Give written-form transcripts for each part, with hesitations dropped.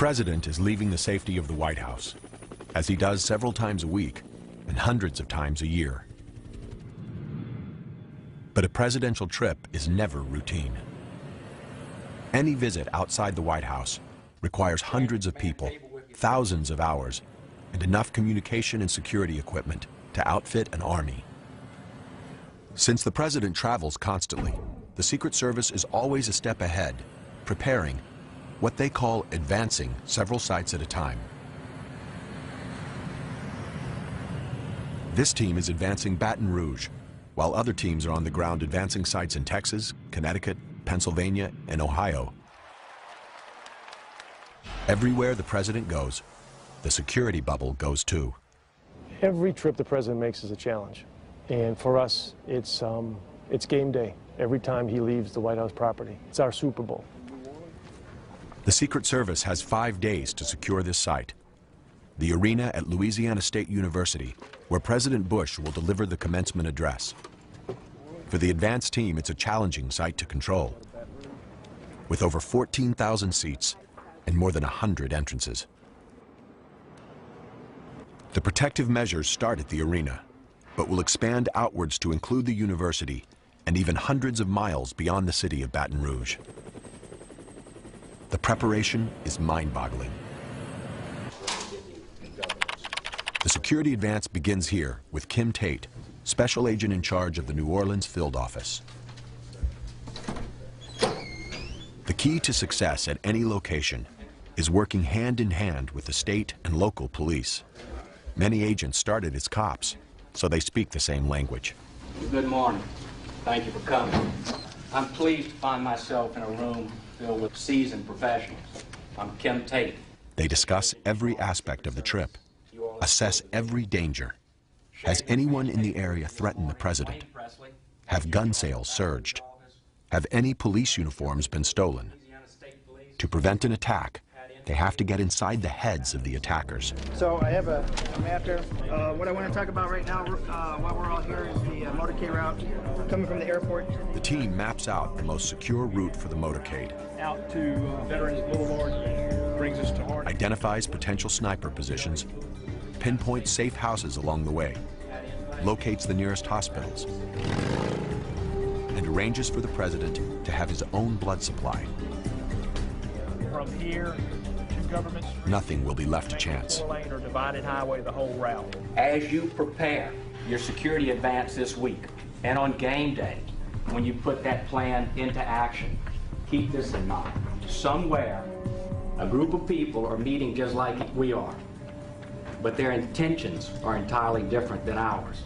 president is leaving the safety of the White House, as he does several times a week and hundreds of times a year. But a presidential trip is never routine. Any visit outside the White House requires hundreds of people, thousands of hours, and enough communication and security equipment to outfit an army. Since the president travels constantly, the Secret Service is always a step ahead, preparing, what they call advancing, several sites at a time. This team is advancing Baton Rouge, while other teams are on the ground advancing sites in Texas, Connecticut, Pennsylvania, and Ohio. Everywhere the president goes, the security bubble goes too. Every trip the president makes is a challenge. And for us, it's game day every time he leaves the White House property. It's our Super Bowl. The Secret Service has 5 days to secure this site. The arena at Louisiana State University, where President Bush will deliver the commencement address. For the advanced team, it's a challenging site to control, with over 14,000 seats and more than 100 entrances. The protective measures start at the arena, but will expand outwards to include the university and even hundreds of miles beyond the city of Baton Rouge. The preparation is mind-boggling. The security advance begins here with Kim Tate, special agent in charge of the New Orleans field office. The key to success at any location is working hand in hand with the state and local police. Many agents started as cops, so they speak the same language. Good morning. Thank you for coming. I'm pleased to find myself in a room filled with seasoned professionals. I'm Kim Tate. They discuss every aspect of the trip, assess every danger. Has anyone in the area threatened the president? Have gun sales surged? Have any police uniforms been stolen? To prevent an attack, they have to get inside the heads of the attackers. So I have a map here. What I want to talk about right now, while we're all here, is the motorcade route coming from the airport. The team maps out the most secure route for the motorcade. Out to Veterans Boulevard, brings us to Harding. Identifies potential sniper positions, pinpoints safe houses along the way, locates the nearest hospitals, and arranges for the president to have his own blood supply. From here to Government Street, nothing will be left to chance. 4-lane or divided highway the whole route. As you prepare your security advance this week, and on game day, when you put that plan into action, keep this in mind. Somewhere, a group of people are meeting just like we are, but their intentions are entirely different than ours.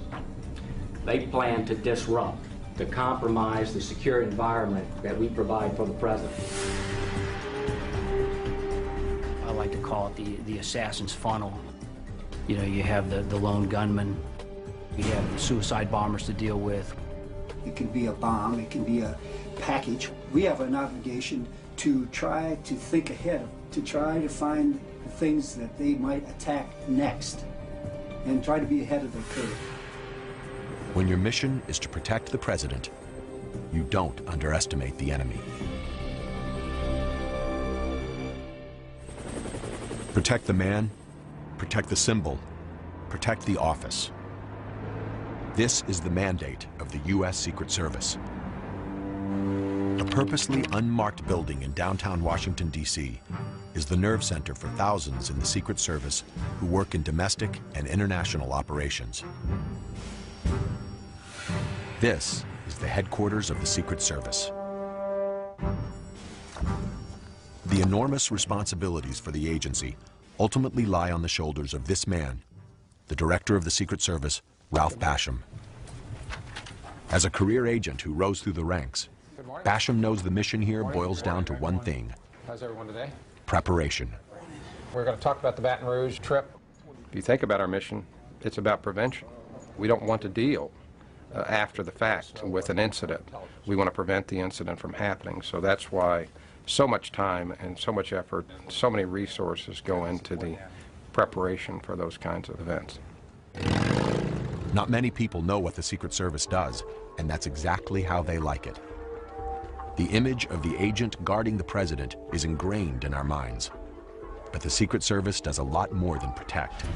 They plan to disrupt, to compromise the secure environment that we provide for the president. I like to call it the assassin's funnel. You know, you have the lone gunman, you have the suicide bombers to deal with. It can be a bomb, it can be a package. We have an obligation to try to think ahead, to try to find the things that they might attack next, and try to be ahead of the curve. When your mission is to protect the president, you don't underestimate the enemy. Protect the man, protect the symbol, protect the office. This is the mandate of the U.S. Secret Service. A purposely unmarked building in downtown Washington, D.C. is the nerve center for thousands in the Secret Service who work in domestic and international operations. This is the headquarters of the Secret Service. The enormous responsibilities for the agency ultimately lie on the shoulders of this man, the director of the Secret Service, Ralph Basham. As a career agent who rose through the ranks, Basham knows the mission here boils down to one thing: how's everyone today? Preparation. We're going to talk about the Baton Rouge trip. If you think about our mission, it's about prevention. We don't want to deal after the fact with an incident. We want to prevent the incident from happening. So that's why so much time and so much effort, so many resources go into the preparation for those kinds of events. Not many people know what the Secret Service does, and that's exactly how they like it. The image of the agent guarding the president is ingrained in our minds. But the Secret Service does a lot more than protect.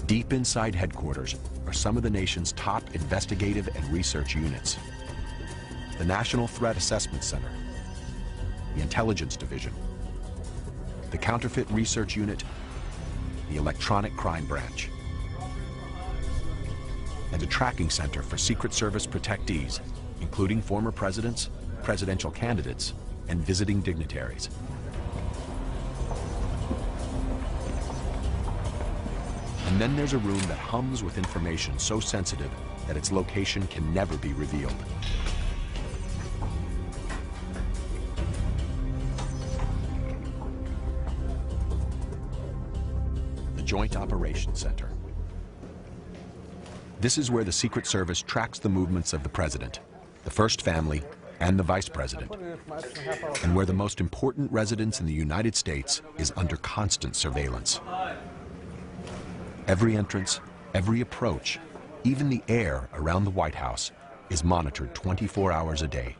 Deep inside headquarters are some of the nation's top investigative and research units. The National Threat Assessment Center, the Intelligence Division, the Counterfeit Research Unit, the Electronic Crime Branch, and a tracking center for Secret Service protectees, including former presidents, presidential candidates, and visiting dignitaries. And then there's a room that hums with information so sensitive that its location can never be revealed. The Joint Operations Center. This is where the Secret Service tracks the movements of the president, the First Family, and the Vice President, and where the most important residence in the United States is under constant surveillance. Every entrance, every approach, even the air around the White House is monitored 24 hours a day.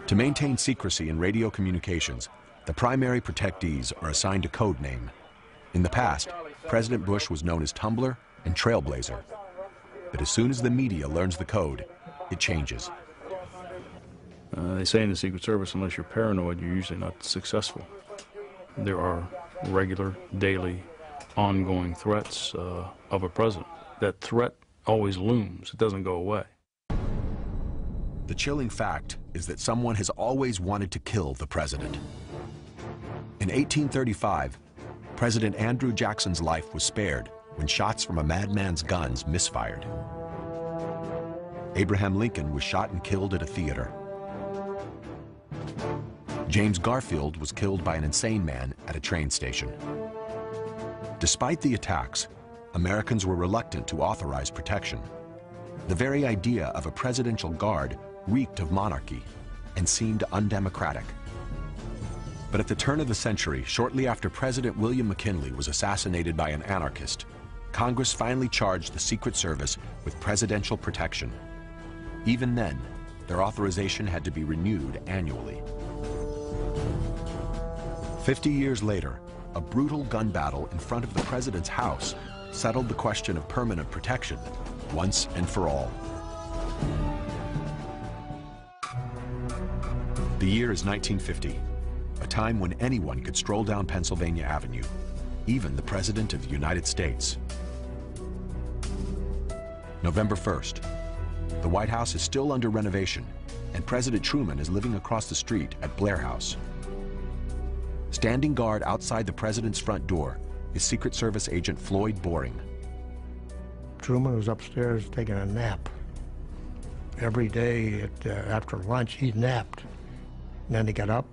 To maintain secrecy in radio communications, the primary protectees are assigned a code name. In the past, President Bush was known as Tumbler and Trailblazer. But as soon as the media learns the code, it changes. They say in the Secret Service, unless you're paranoid, you're usually not successful. There are regular, daily, ongoing threats of a president. That threat always looms. It doesn't go away. The chilling fact is that someone has always wanted to kill the president. In 1835, President Andrew Jackson's life was spared when shots from a madman's guns misfired. Abraham Lincoln was shot and killed at a theater. James Garfield was killed by an insane man at a train station. Despite the attacks, Americans were reluctant to authorize protection. The very idea of a presidential guard reeked of monarchy and seemed undemocratic. But at the turn of the century, shortly after President William McKinley was assassinated by an anarchist, Congress finally charged the Secret Service with presidential protection. Even then, their authorization had to be renewed annually. 50 years later, a brutal gun battle in front of the president's house settled the question of permanent protection once and for all. The year is 1950, a time when anyone could stroll down Pennsylvania Avenue, even the President of the United States. November 1st, the White House is still under renovation, and President Truman is living across the street at Blair House. Standing guard outside the president's front door is Secret Service agent Floyd Boring. Truman was upstairs taking a nap. Every day after lunch, he napped. And then he got up,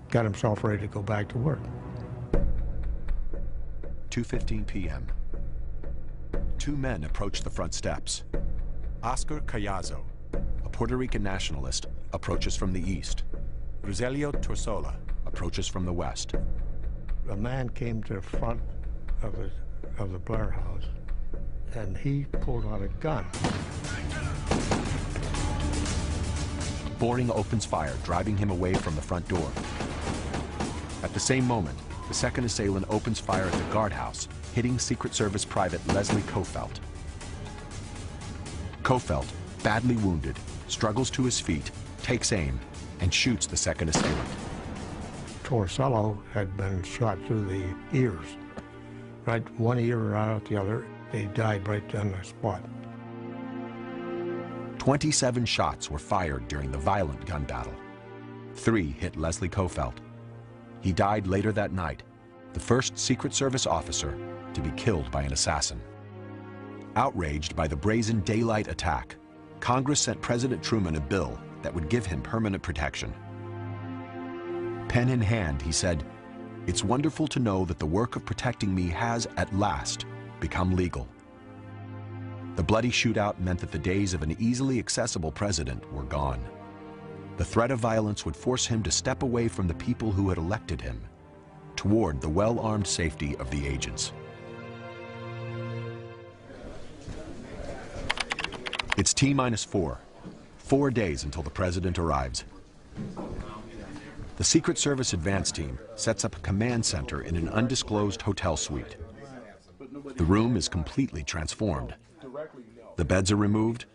got himself ready to go back to work. 2:15 p.m. Two men approach the front steps. Oscar Callazo, a Puerto Rican nationalist, approaches from the east. Rogelio Torsola approaches from the west. A man came to the front of the Blair House, and he pulled out a gun. Boring opens fire, driving him away from the front door. At the same moment, the second assailant opens fire at the guardhouse, hitting Secret Service Private Leslie Kofelt. Kofelt, badly wounded, struggles to his feet, takes aim, and shoots the second assailant. Torsello had been shot through the ears, right one ear right out the other. They died right on the spot. 27 shots were fired during the violent gun battle. 3 hit Leslie Kofelt. He died later that night, the first Secret Service officer to be killed by an assassin. Outraged by the brazen daylight attack, Congress sent President Truman a bill that would give him permanent protection. Pen in hand, he said, "It's wonderful to know that the work of protecting me has, at last, become legal." The bloody shootout meant that the days of an easily accessible president were gone. The threat of violence would force him to step away from the people who had elected him, toward the well-armed safety of the agents. It's T-4, 4 days until the president arrives. The Secret Service advance team sets up a command center in an undisclosed hotel suite. The room is completely transformed. The beds are removed.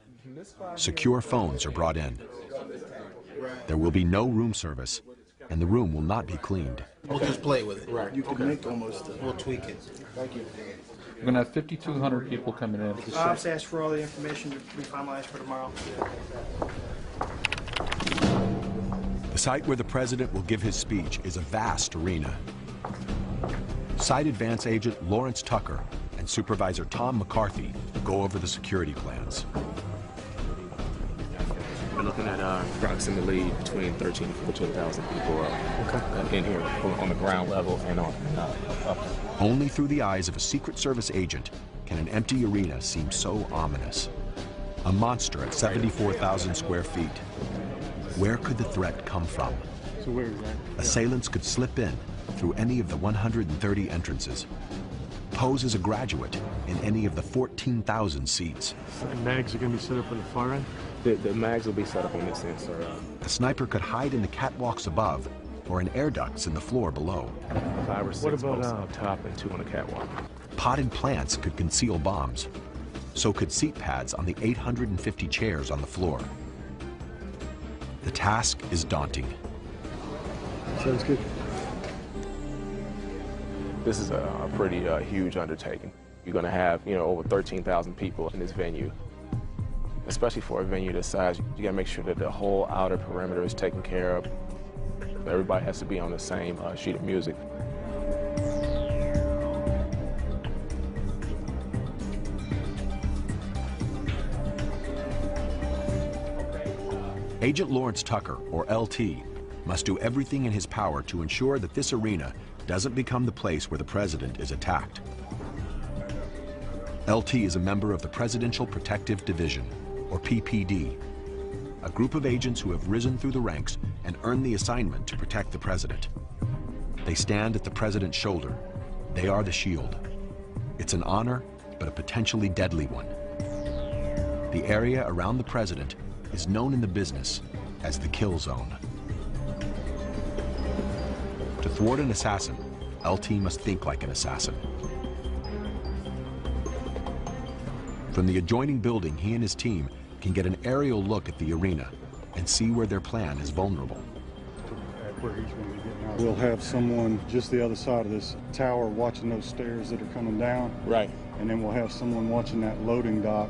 Secure phones are brought in. There will be no room service, and the room will not be cleaned. We'll just play with it. Right. You can make almost, we'll tweak it. Thank you. We're going to have 5,200 people coming in. I'll just ask for all the information to be finalized for tomorrow. The site where the president will give his speech is a vast arena. Site advance agent Lawrence Tucker and supervisor Tom McCarthy go over the security plans. We're looking at approximately between 13,000 and 14,000 people in here on the ground level and on up. Only through the eyes of a Secret Service agent can an empty arena seem so ominous. A monster at 74,000 square feet. Where could the threat come from? So where is that? Assailants could slip in through any of the 130 entrances, pose as a graduate in any of the 14,000 seats. And mags are going to be set up on the far end? The mags will be set up on this end, sir. A sniper could hide in the catwalks above or in air ducts in the floor below. 5 or 6 posts on top and 2 on the catwalk. Potted plants could conceal bombs. So could seat pads on the 850 chairs on the floor. The task is daunting. Sounds good. This is a pretty huge undertaking. You're going to have, over 13,000 people in this venue. Especially for a venue this size, you got to make sure that the whole outer perimeter is taken care of. Everybody has to be on the same sheet of music. Agent Lawrence Tucker, or LT, must do everything in his power to ensure that this arena doesn't become the place where the president is attacked. LT is a member of the Presidential Protective Division, or PPD, a group of agents who have risen through the ranks and earned the assignment to protect the president. They stand at the president's shoulder. They are the shield. It's an honor, but a potentially deadly one. The area around the president is known in the business as the kill zone. To thwart an assassin, LT must think like an assassin. From the adjoining building, he and his team can get an aerial look at the arena and see where their plan is vulnerable. We'll have someone just the other side of this tower watching those stairs that are coming down. Right. And then we'll have someone watching that loading dock,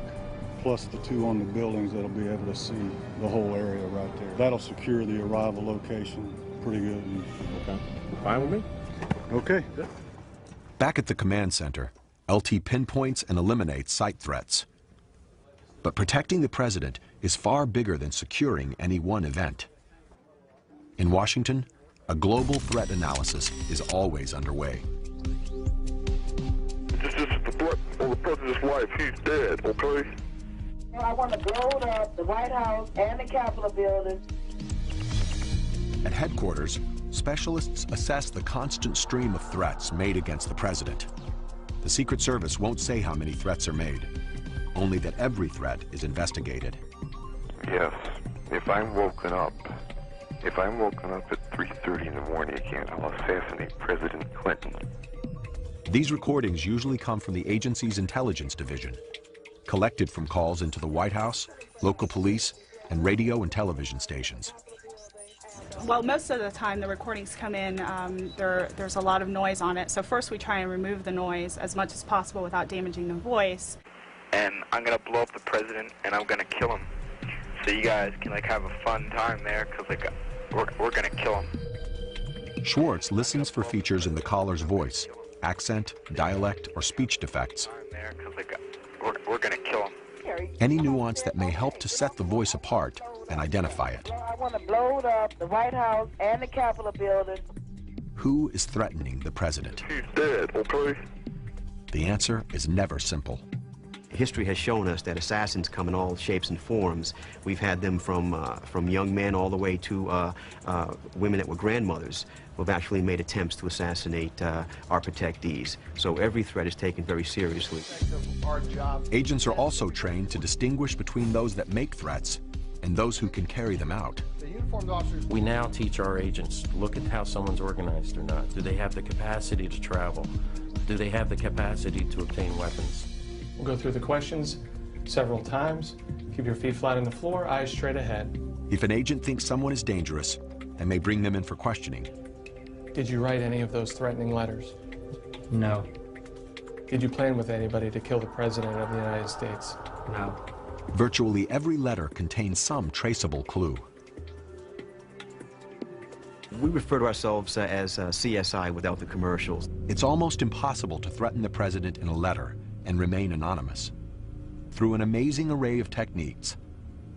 plus the 2 on the buildings that'll be able to see the whole area right there. That'll secure the arrival location pretty good. Okay. Fine with me. Okay. Good. Back at the command center, LT pinpoints and eliminates site threats. But protecting the president is far bigger than securing any one event. In Washington, a global threat analysis is always underway. This is the threat on the president's life. He's dead, okay? I want to blow up the White House and the Capitol building. At headquarters, specialists assess the constant stream of threats made against the president. The Secret Service won't say how many threats are made, only that every threat is investigated. Yes. If I'm woken up at 3:30 in the morning again, I'll assassinate President Clinton. These recordings usually come from the agency's intelligence division, collected from calls into the White House, local police, and radio and television stations. Well, most of the time the recordings come in, there's a lot of noise on it. So first we try and remove the noise as much as possible without damaging the voice. And I'm going to blow up the president and I'm going to kill him. So you guys can have a fun time there because we're going to kill him. Schwartz listens for features in the caller's voice, accent, dialect, or speech defects. We're going to kill him. Any nuance that may help to set the voice apart and identify it. I want to blow up the White House and the Capitol building. Who is threatening the president? He's dead, okay? The answer is never simple. History has shown us that assassins come in all shapes and forms. We've had them from young men all the way to women that were grandmothers who have actually made attempts to assassinate our protectees. So every threat is taken very seriously. Agents are also trained to distinguish between those that make threats and those who can carry them out. uniformed officers. We now teach our agents, look at how someone's organized or not. Do they have the capacity to travel? Do they have the capacity to obtain weapons? We'll go through the questions several times. Keep your feet flat on the floor, eyes straight ahead. If an agent thinks someone is dangerous, they may bring them in for questioning. Did you write any of those threatening letters? No. Did you plan with anybody to kill the President of the United States? No. Virtually every letter contains some traceable clue. We refer to ourselves as CSI without the commercials. It's almost impossible to threaten the President in a letter and remain anonymous. Through an amazing array of techniques,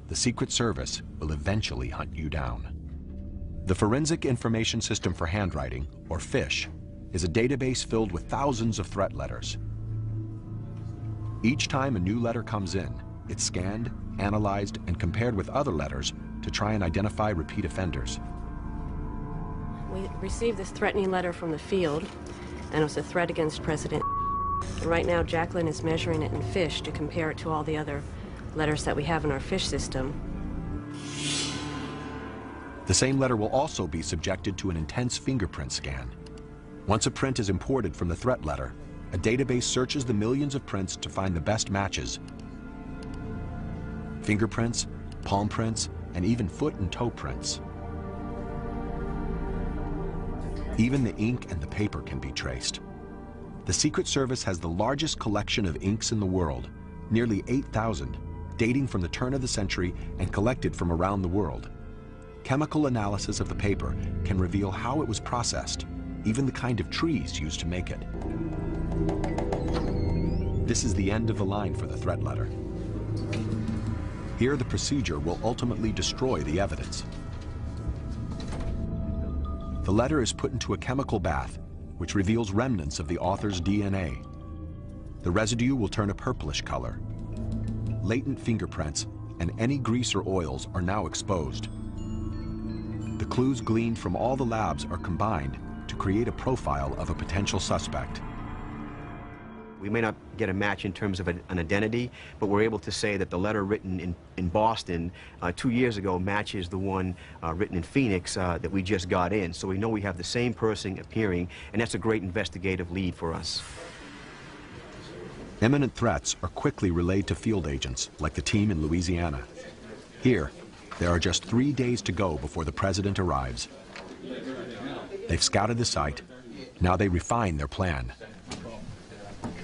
the Secret Service will eventually hunt you down. The Forensic Information System for Handwriting, or FISH, is a database filled with thousands of threat letters. Each time a new letter comes in, it's scanned, analyzed, and compared with other letters to try and identify repeat offenders. We received this threatening letter from the field, and it was a threat against President. Right now, Jacqueline is measuring it in FISH to compare it to all the other letters that we have in our FISH system. The same letter will also be subjected to an intense fingerprint scan. Once a print is imported from the threat letter, a database searches the millions of prints to find the best matches. Fingerprints, palm prints, and even foot and toe prints. Even the ink and the paper can be traced. The Secret Service has the largest collection of inks in the world, nearly 8,000, dating from the turn of the century and collected from around the world. Chemical analysis of the paper can reveal how it was processed, even the kind of trees used to make it. This is the end of the line for the threat letter. Here, the procedure will ultimately destroy the evidence. The letter is put into a chemical bath, which reveals remnants of the author's DNA. The residue will turn a purplish color. Latent fingerprints and any grease or oils are now exposed. The clues gleaned from all the labs are combined to create a profile of a potential suspect. We may not get a match in terms of an identity, but we're able to say that the letter written in Boston 2 years ago matches the one written in Phoenix that we just got in. So we know we have the same person appearing, and that's a great investigative lead for us. Imminent threats are quickly relayed to field agents, like the team in Louisiana. Here, there are just 3 days to go before the President arrives. They've scouted the site. Now they refine their plan.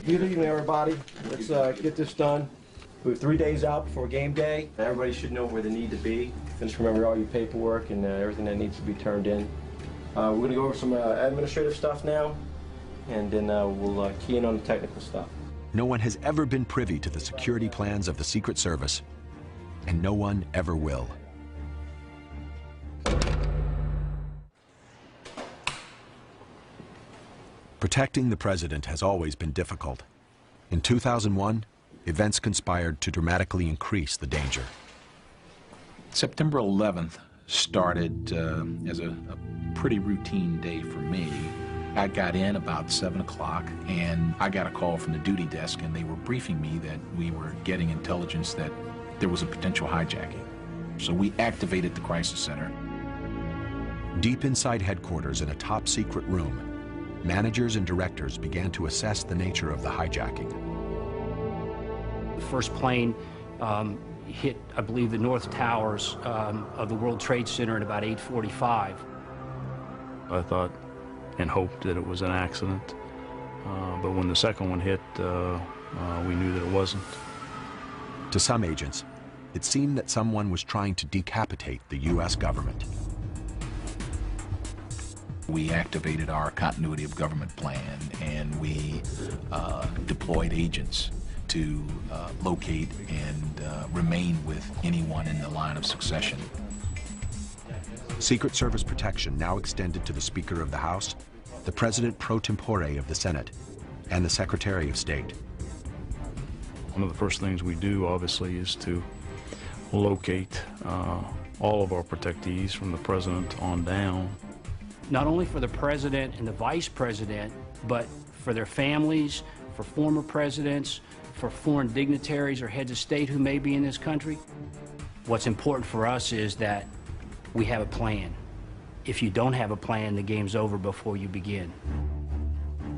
Good evening, everybody. Let's get this done. We have 3 days out before game day. Everybody should know where they need to be. Just remember all your paperwork and everything that needs to be turned in. We're going to go over some administrative stuff now, and then we'll key in on the technical stuff. No one has ever been privy to the security plans of the Secret Service, and no one ever will. Protecting the President has always been difficult. In 2001, events conspired to dramatically increase the danger. September 11th started as a pretty routine day for me. I got in about 7 o'clock, and I got a call from the duty desk, and they were briefing me that we were getting intelligence that there was a potential hijacking. So we activated the crisis center. Deep inside headquarters in a top-secret room, managers and directors began to assess the nature of the hijacking. The first plane hit, I believe, the north towers of the World Trade Center at about 8:45. I thought and hoped that it was an accident, but when the second one hit, we knew that it wasn't. To some agents, it seemed that someone was trying to decapitate the U.S. government. We activated our continuity of government plan, and we deployed agents to locate and remain with anyone in the line of succession. Secret Service protection now extended to the Speaker of the House, the President pro tempore of the Senate, and the Secretary of State. One of the first things we do, obviously, is to locate all of our protectees from the President on down. Not only for the President and the Vice President, but for their families, for former presidents, for foreign dignitaries or heads of state who may be in this country. What's important for us is that we have a plan. If you don't have a plan, the game's over before you begin.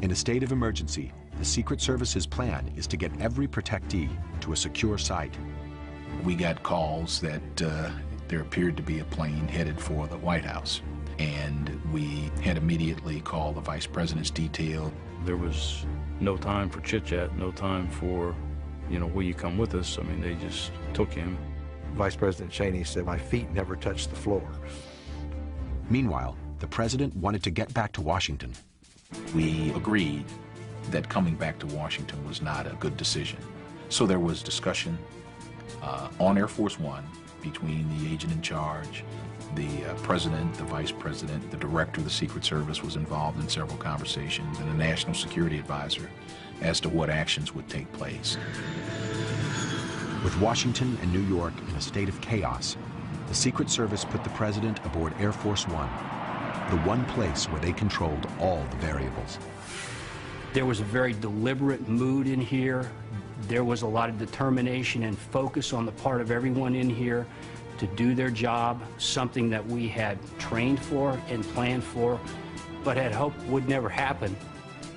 In a state of emergency, the Secret Service's plan is to get every protectee to a secure site. We got calls that there appeared to be a plane headed for the White House, and we had immediately called the Vice President's detail. There was no time for chit-chat, no time for, will you come with us? I mean, they just took him. Vice President Cheney said, "My feet never touched the floor." Meanwhile, the president wanted to get back to Washington. We agreed that coming back to Washington was not a good decision. So there was discussion on Air Force One between the agent in charge, the president, the vice president, the director of the Secret Service was involved in several conversations, and the National Security Advisor as to what actions would take place. With Washington and New York in a state of chaos, the Secret Service put the president aboard Air Force One, the one place where they controlled all the variables. There was a very deliberate mood in here. There was a lot of determination and focus on the part of everyone in here to do their job, something that we had trained for and planned for, but had hoped would never happen.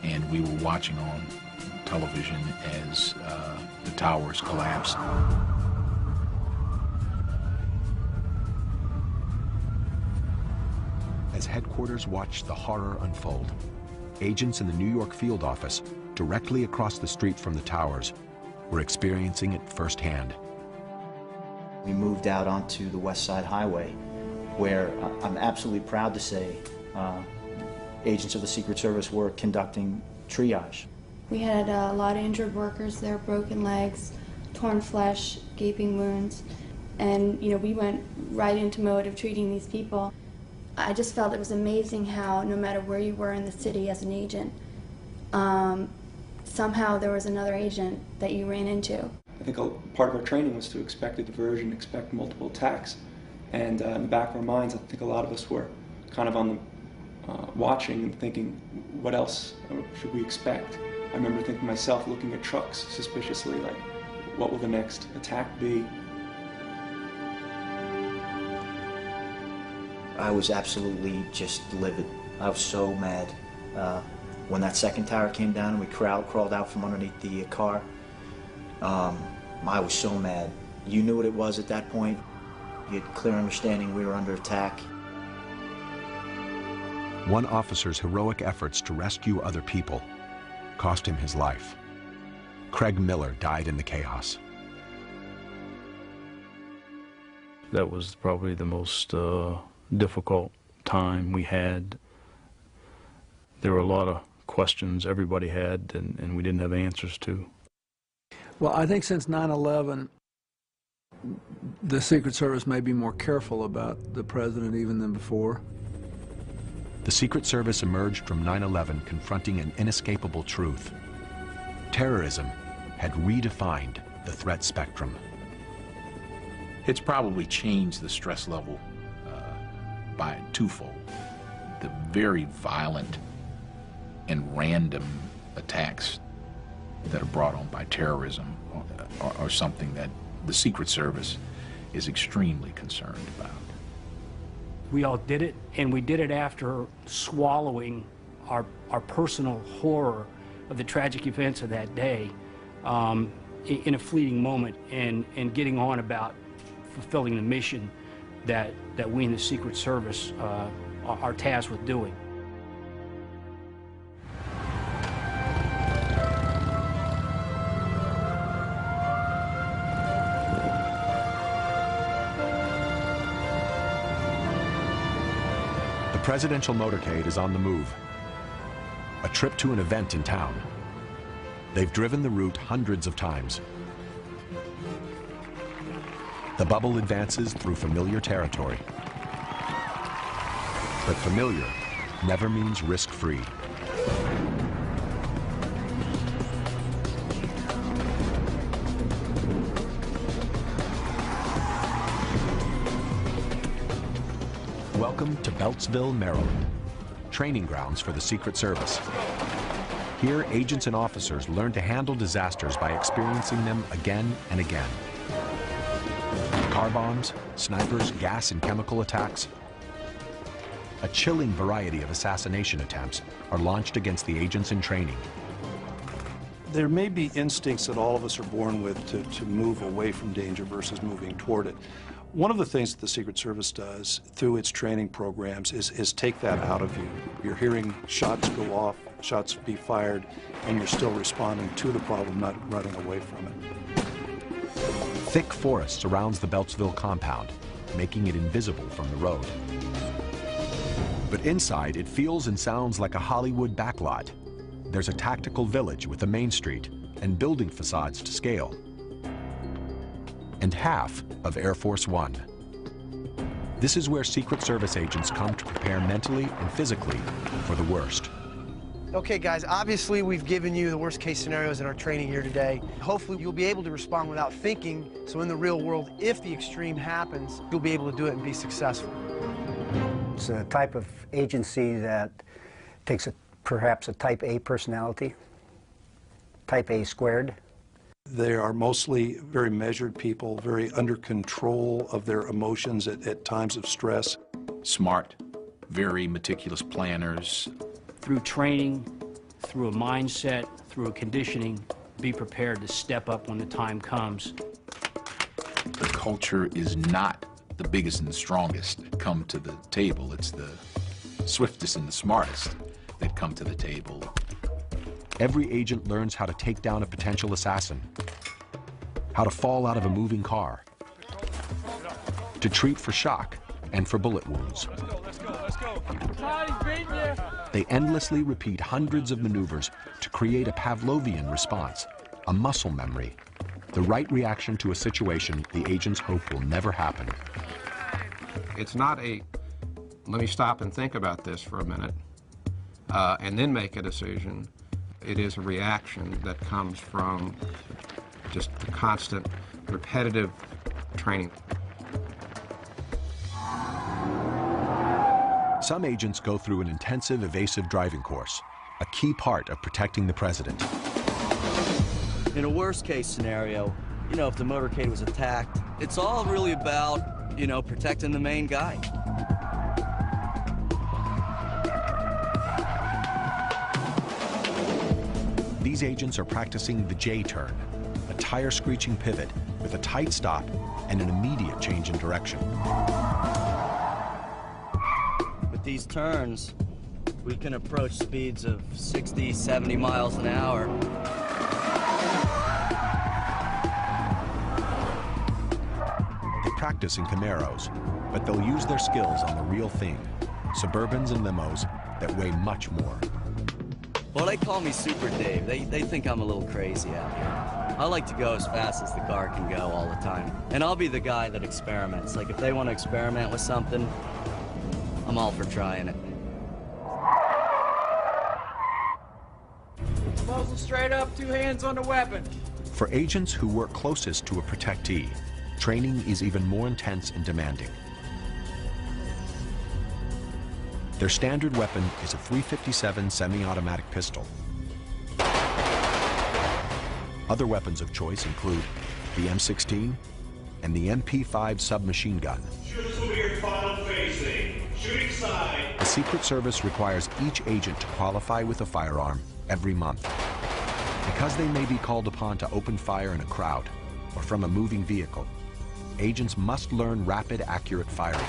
And we were watching on television as the towers collapsed. As headquarters watched the horror unfold, agents in the New York field office, directly across the street from the towers, were experiencing it firsthand. We moved out onto the West Side Highway, where I'm absolutely proud to say agents of the Secret Service were conducting triage. We had a lot of injured workers there, broken legs, torn flesh, gaping wounds, and we went right into mode of treating these people. I just felt it was amazing how no matter where you were in the city as an agent, somehow there was another agent that you ran into. I think part of our training was to expect a diversion, expect multiple attacks, and in the back of our minds, I think a lot of us were kind of on the watching and thinking, what else should we expect? I remember thinking to myself, looking at trucks suspiciously, like, what will the next attack be? I was absolutely just livid. I was so mad. When that second tower came down and we crawled out from underneath the car, I was so mad. You knew what it was at that point. You had clear understanding we were under attack. One officer's heroic efforts to rescue other people cost him his life. Craig Miller died in the chaos. That was probably the most difficult time we had. There were a lot of questions everybody had, and we didn't have answers to. Well, I think since 9/11, the Secret Service may be more careful about the president even than before. The Secret Service emerged from 9/11 confronting an inescapable truth. Terrorism had redefined the threat spectrum. It's probably changed the stress level by twofold. The very violent and random attacks that are brought on by terrorism are something that the Secret Service is extremely concerned about. We all did it, and we did it after swallowing our personal horror of the tragic events of that day in a fleeting moment, and getting on about fulfilling the mission that we in the Secret Service are tasked with doing. The presidential motorcade is on the move. A trip to an event in town. They've driven the route hundreds of times. The bubble advances through familiar territory. But familiar never means risk-free. Welcome to Beltsville, Maryland, training grounds for the Secret Service. Here, agents and officers learn to handle disasters by experiencing them again and again. car bombs, snipers, gas and chemical attacks. A chilling variety of assassination attempts are launched against the agents in training. There may be instincts that all of us are born with to move away from danger versus moving toward it. One of the things that the Secret Service does through its training programs is take that out of you. You're hearing shots go off, shots be fired, and you're still responding to the problem, not running away from it. Thick forest surrounds the Beltsville compound, making it invisible from the road. But inside, it feels and sounds like a Hollywood backlot. There's a tactical village with a main street and building facades to scale. And half of Air Force One. This is where Secret Service agents come to prepare mentally and physically for the worst. Okay, guys, obviously we've given you the worst case scenarios in our training here today. Hopefully you'll be able to respond without thinking, so in the real world, if the extreme happens, you'll be able to do it and be successful. It's a type of agency that takes perhaps a type A personality, type A squared. They are mostly very measured people, very under control of their emotions at times of stress. Smart, very meticulous planners. Through training, through a mindset, through a conditioning, be prepared to step up when the time comes. The culture is not the biggest and the strongest that come to the table. It's the swiftest and the smartest that come to the table. Every agent learns how to take down a potential assassin, how to fall out of a moving car, to treat for shock and for bullet wounds. They endlessly repeat hundreds of maneuvers to create a Pavlovian response, a muscle memory, the right reaction to a situation the agents hope will never happen. It's not a, let me stop and think about this for a minute, and then make a decision. It is a reaction that comes from just the constant, repetitive training. Some agents go through an intensive evasive driving course, a key part of protecting the president. In a worst-case scenario, you know, if the motorcade was attacked, it's all really about, you know, protecting the main guy. These agents are practicing the J-turn, a tire-screeching pivot with a tight stop and an immediate change in direction. With these turns, we can approach speeds of 60, 70 miles an hour. They practice in Camaros, but they'll use their skills on the real thing, Suburbans and limos that weigh much more. Well, they call me Super Dave. They think I'm a little crazy out here. I like to go as fast as the car can go all the time. And I'll be the guy that experiments. Like, if they want to experiment with something, I'm all for trying it. Muzzle straight up, 2 hands on the weapon. For agents who work closest to a protectee, training is even more intense and demanding. Their standard weapon is a .357 semi-automatic pistol. Other weapons of choice include the M16 and the MP5 submachine gun. Shooters will be your final facing. Shooting side. The Secret Service requires each agent to qualify with a firearm every month. Because they may be called upon to open fire in a crowd or from a moving vehicle, agents must learn rapid, accurate firing.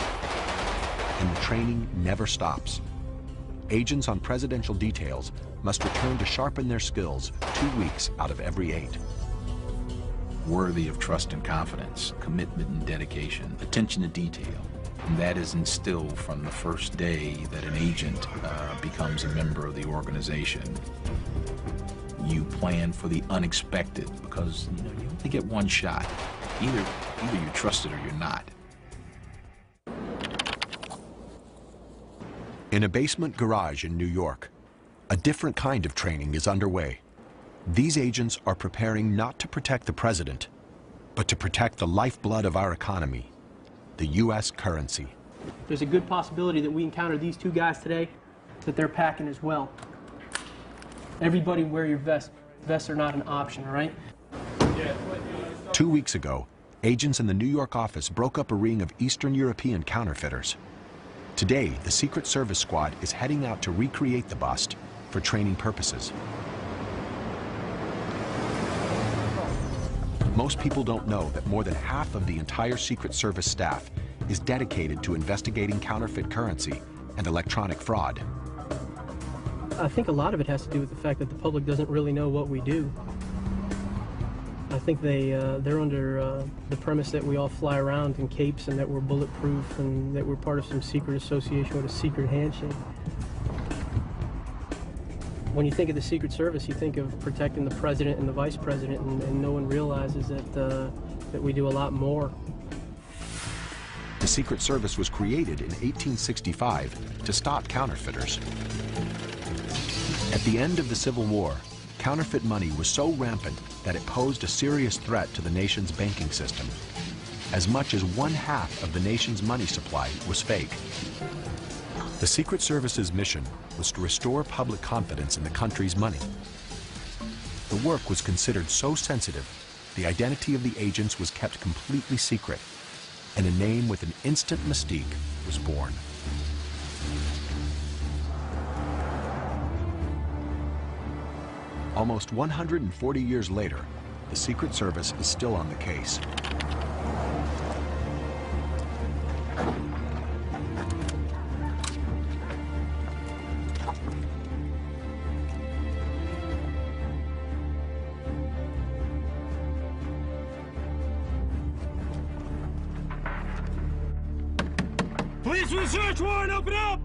And the training never stops. Agents on presidential details must return to sharpen their skills 2 weeks out of every 8. Worthy of trust and confidence, commitment and dedication, attention to detail. And that is instilled from the first day that an agent becomes a member of the organization. You plan for the unexpected because, you know, you only get one shot. Either you're trusted or you're not. In a basement garage in New York, a different kind of training is underway. These agents are preparing not to protect the president, but to protect the lifeblood of our economy, the U.S. currency. There's a good possibility that we encounter these 2 guys today, that they're packing as well. Everybody wear your vest. Vests are not an option, all right? 2 weeks ago, agents in the New York office broke up a ring of Eastern European counterfeiters. Today, the Secret Service squad is heading out to recreate the bust for training purposes. Most people don't know that more than half of the entire Secret Service staff is dedicated to investigating counterfeit currency and electronic fraud. I think a lot of it has to do with the fact that the public doesn't really know what we do. I think they're under the premise that we all fly around in capes and that we're bulletproof and that we're part of some secret association with a secret handshake. When you think of the Secret Service, you think of protecting the president and the vice president, and no one realizes that we do a lot more. The Secret Service was created in 1865 to stop counterfeiters. At the end of the Civil War, counterfeit money was so rampant that it posed a serious threat to the nation's banking system. As much as 1/2 of the nation's money supply was fake. The Secret Service's mission was to restore public confidence in the country's money. The work was considered so sensitive, the identity of the agents was kept completely secret, and a name with an instant mystique was born. Almost 140 years later, the Secret Service is still on the case. Police with a search warrant, open up!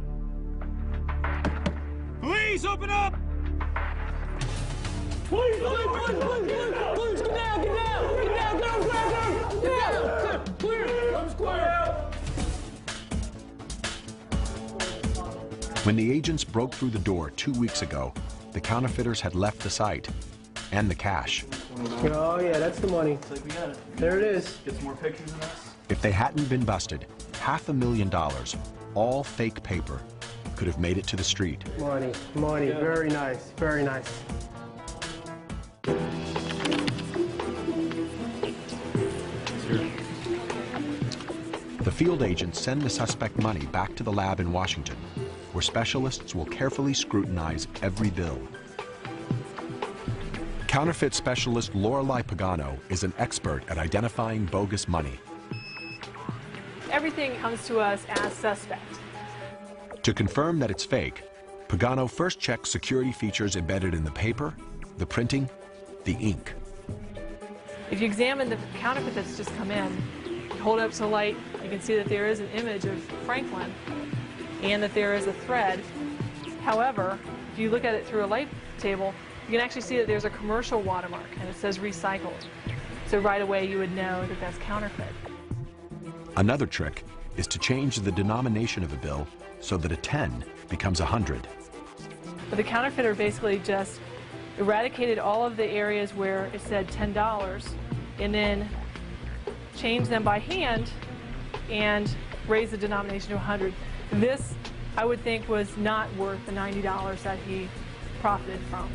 Police, open up! Please, get down, clear, I'm square. When the agents broke through the door 2 weeks ago, the counterfeiters had left the site and the cash. Oh yeah, that's the money. There it is. Get some more pictures of us. If they hadn't been busted, $500,000, all fake paper, could have made it to the street. Money, yeah. Very nice, very nice. The field agents send the suspect money back to the lab in Washington, where specialists will carefully scrutinize every bill. Counterfeit specialist Lorelei Pagano is an expert at identifying bogus money. Everything comes to us as suspect. To confirm that it's fake, Pagano first checks security features embedded in the paper, the printing, the ink. If you examine the counterfeit that's just come in, hold it up to the light, you can see that there is an image of Franklin and that there is a thread. However, if you look at it through a light table, you can actually see that there's a commercial watermark and it says recycled. So right away you would know that that's counterfeit. Another trick is to change the denomination of a bill so that a 10 becomes 100. But the counterfeiter basically just eradicated all of the areas where it said $10 and then changed them by hand and raised the denomination to 100. This, I would think, was not worth the $90 that he profited from.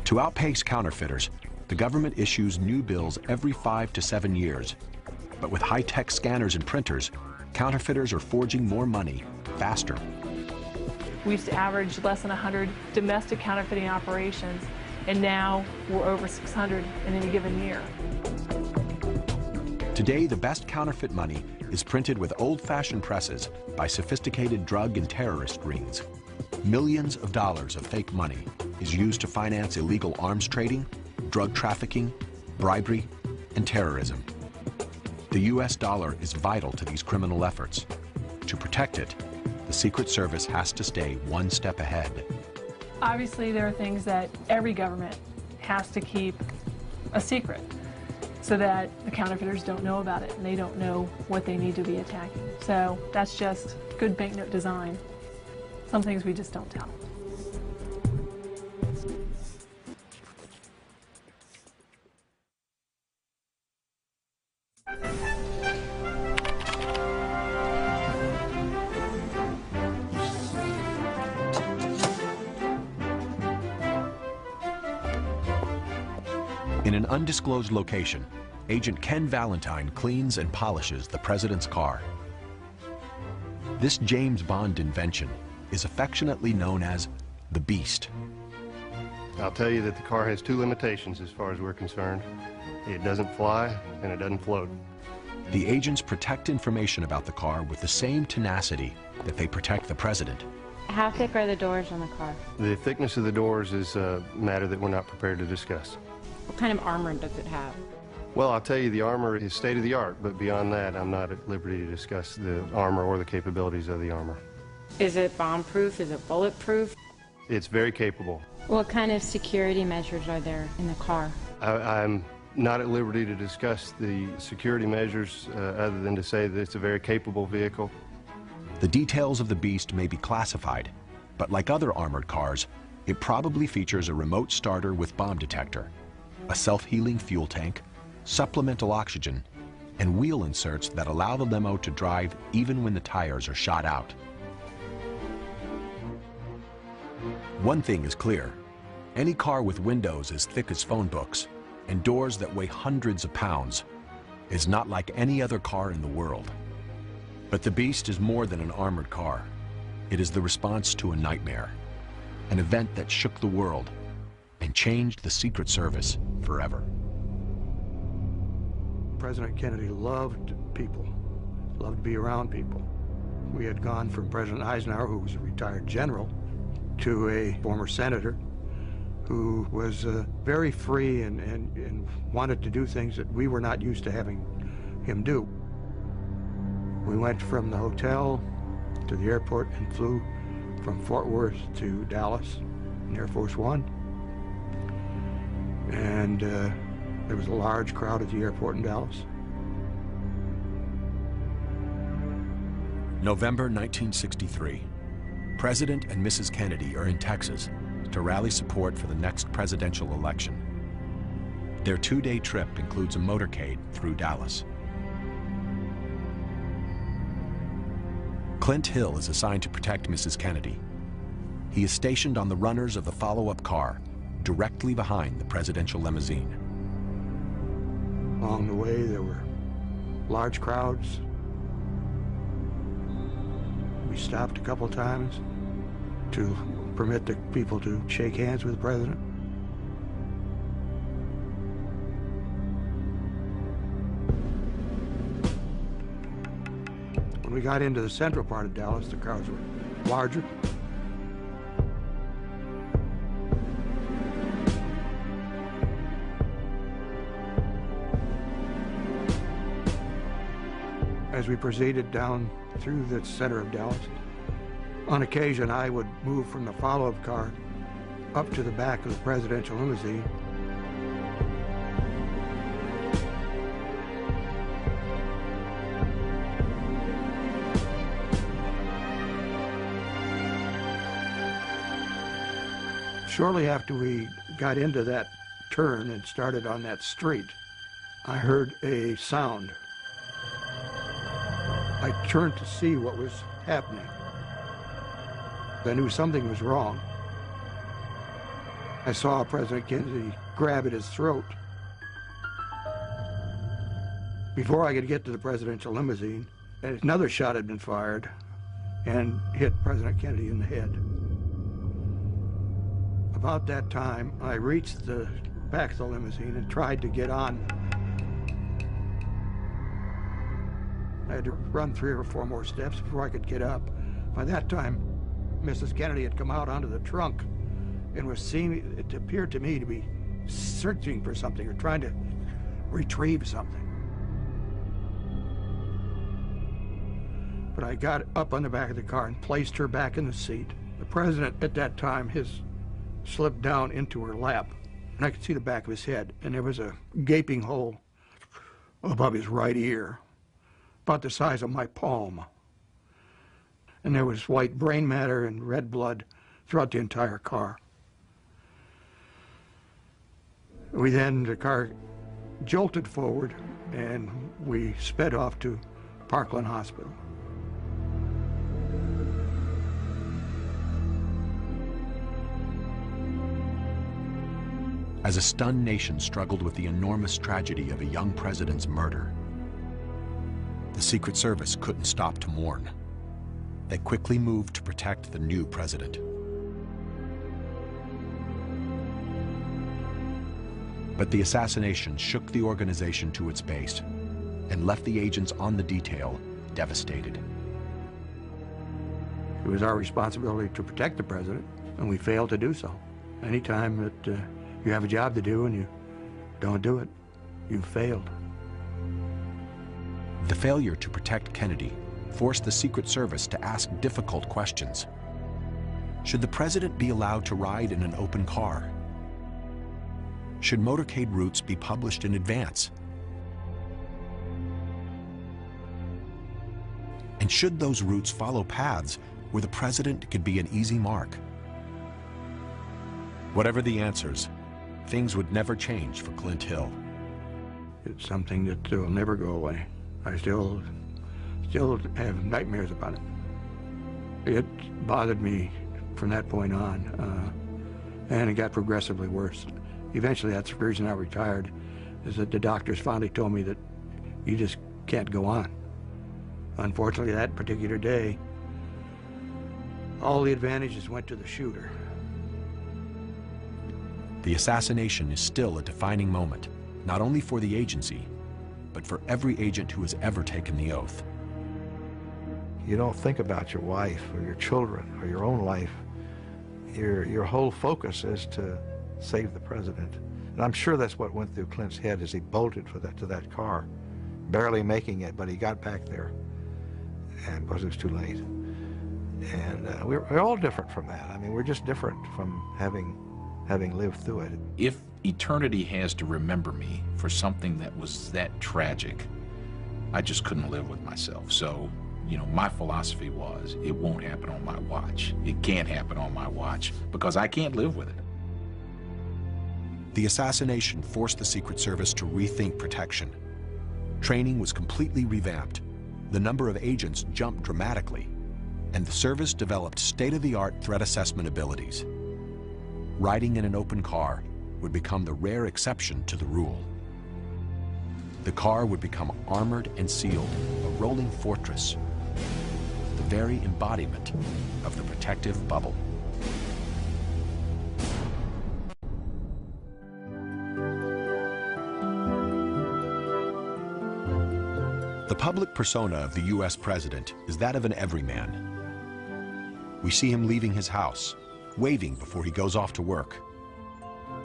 To outpace counterfeiters, the government issues new bills every 5 to 7 years. But with high-tech scanners and printers, counterfeiters are forging more money faster. We used to average less than 100 domestic counterfeiting operations, and now we're over 600 in any given year. Today, the best counterfeit money is printed with old-fashioned presses by sophisticated drug and terrorist rings. Millions of dollars of fake money is used to finance illegal arms trading, drug trafficking, bribery, and terrorism. The U.S. dollar is vital to these criminal efforts. To protect it, the Secret Service has to stay one step ahead. Obviously, there are things that every government has to keep a secret so that the counterfeiters don't know about it and they don't know what they need to be attacking. So that's just good banknote design. Some things we just don't tell. In an undisclosed location, Agent Ken Valentine cleans and polishes the president's car. This James Bond invention is affectionately known as the Beast. I'll tell you that the car has two limitations as far as we're concerned. It doesn't fly and it doesn't float. The agents protect information about the car with the same tenacity that they protect the president. How thick are the doors on the car? The thickness of the doors is a matter that we're not prepared to discuss. What kind of armor does it have? Well, I'll tell you the armor is state of the art, but beyond that, I'm not at liberty to discuss the armor or the capabilities of the armor. Is it bomb-proof? Is it bulletproof? It's very capable. What kind of security measures are there in the car? I'm not at liberty to discuss the security measures other than to say that it's a very capable vehicle. The details of the Beast may be classified, but like other armored cars, it probably features a remote starter with bomb detector, a self-healing fuel tank, supplemental oxygen, and wheel inserts that allow the limo to drive even when the tires are shot out. One thing is clear. Any car with windows as thick as phone books and doors that weigh hundreds of pounds is not like any other car in the world. But the Beast is more than an armored car. It is the response to a nightmare, an event that shook the world and changed the Secret Service forever. President Kennedy loved people, loved to be around people. We had gone from President Eisenhower, who was a retired general, to a former senator who was very free and wanted to do things that we were not used to having him do. We went from the hotel to the airport and flew from Fort Worth to Dallas in Air Force One. And there was a large crowd at the airport in Dallas. November 1963. President and Mrs. Kennedy are in Texas to rally support for the next presidential election. Their two-day trip includes a motorcade through Dallas. Clint Hill is assigned to protect Mrs. Kennedy. He is stationed on the runners of the follow-up car, directly behind the presidential limousine. Along the way, there were large crowds. We stopped a couple times to permit the people to shake hands with the president. When we got into the central part of Dallas, the crowds were larger. As we proceeded down through the center of Dallas, on occasion I would move from the follow-up car up to the back of the presidential limousine. Shortly after we got into that turn and started on that street, I heard a sound. I turned to see what was happening. I knew something was wrong. I saw President Kennedy grab at his throat. Before I could get to the presidential limousine, another shot had been fired and hit President Kennedy in the head. About that time, I reached the back of the limousine and tried to get on. I had to run 3 or 4 more steps before I could get up. By that time, Mrs. Kennedy had come out onto the trunk and was seeing, it appeared to me to be searching for something or trying to retrieve something. But I got up on the back of the car and placed her back in the seat. The president at that time, his slipped down into her lap, and I could see the back of his head, and there was a gaping hole above his right ear, about the size of my palm. And there was white brain matter and red blood throughout the entire car. The car jolted forward, and we sped off to Parkland Hospital. as a stunned nation struggled with the enormous tragedy of a young president's murder. The Secret Service couldn't stop to mourn. They quickly moved to protect the new president. But the assassination shook the organization to its base and left the agents on the detail devastated. It was our responsibility to protect the president, and we failed to do so. Anytime that you have a job to do and you don't do it, you've failed. The failure to protect Kennedy forced the Secret Service to ask difficult questions. Should the president be allowed to ride in an open car? Should motorcade routes be published in advance? And should those routes follow paths where the president could be an easy mark? Whatever the answers, things would never change for Clint Hill. It's something that will never go away. I still have nightmares about it. It bothered me from that point on, and it got progressively worse. Eventually, that's the reason I retired, is that the doctors finally told me that you just can't go on. Unfortunately, that particular day, all the advantages went to the shooter. The assassination is still a defining moment, not only for the agency, but for every agent who has ever taken the oath. You don't think about your wife or your children or your own life. Your whole focus is to save the president. And I'm sure that's what went through Clint's head as he bolted to that car, barely making it, but he got back there, and because it was too late. And we're all different from that. I mean, we're just different from having lived through it. If eternity has to remember me for something that was that tragic, I just couldn't live with myself. So, you know, my philosophy was, it won't happen on my watch. It can't happen on my watch because I can't live with it. The assassination forced the Secret Service to rethink protection. Training was completely revamped. The number of agents jumped dramatically, and the service developed state-of-the-art threat assessment abilities. Riding in an open car would become the rare exception to the rule. The car would become armored and sealed, a rolling fortress, the very embodiment of the protective bubble. The public persona of the U.S. president is that of an everyman. We see him leaving his house, waving before he goes off to work.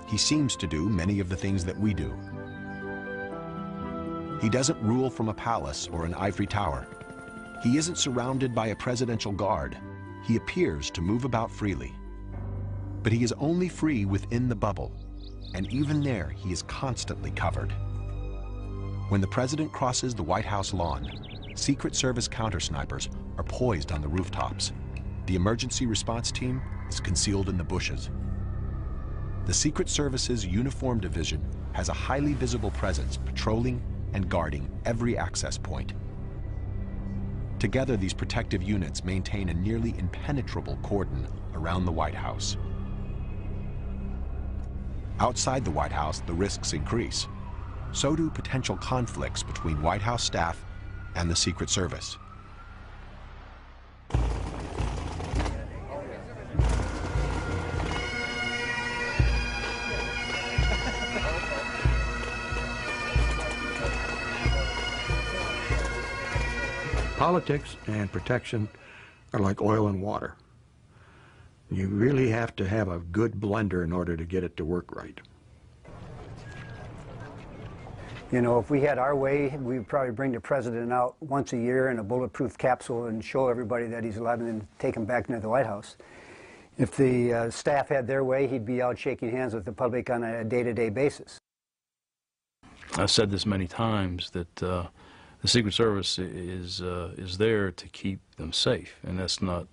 He seems to do many of the things that we do. He doesn't rule from a palace or an ivory tower. He isn't surrounded by a presidential guard. He appears to move about freely. But he is only free within the bubble, and even there he is constantly covered. When the president crosses the White House lawn, Secret Service counter-snipers are poised on the rooftops. The emergency response team is concealed in the bushes. The Secret Service's Uniform Division has a highly visible presence patrolling and guarding every access point. Together, these protective units maintain a nearly impenetrable cordon around the White House. Outside the White House, the risks increase. So do potential conflicts between White House staff and the Secret Service. Politics and protection are like oil and water. You really have to have a good blender in order to get it to work right. You know, if we had our way, we would probably bring the president out once a year in a bulletproof capsule and show everybody that he's alive and then take him back into the White House. If the staff had their way, he'd be out shaking hands with the public on a day-to-day basis. I've said this many times that the Secret Service is there to keep them safe, and that's not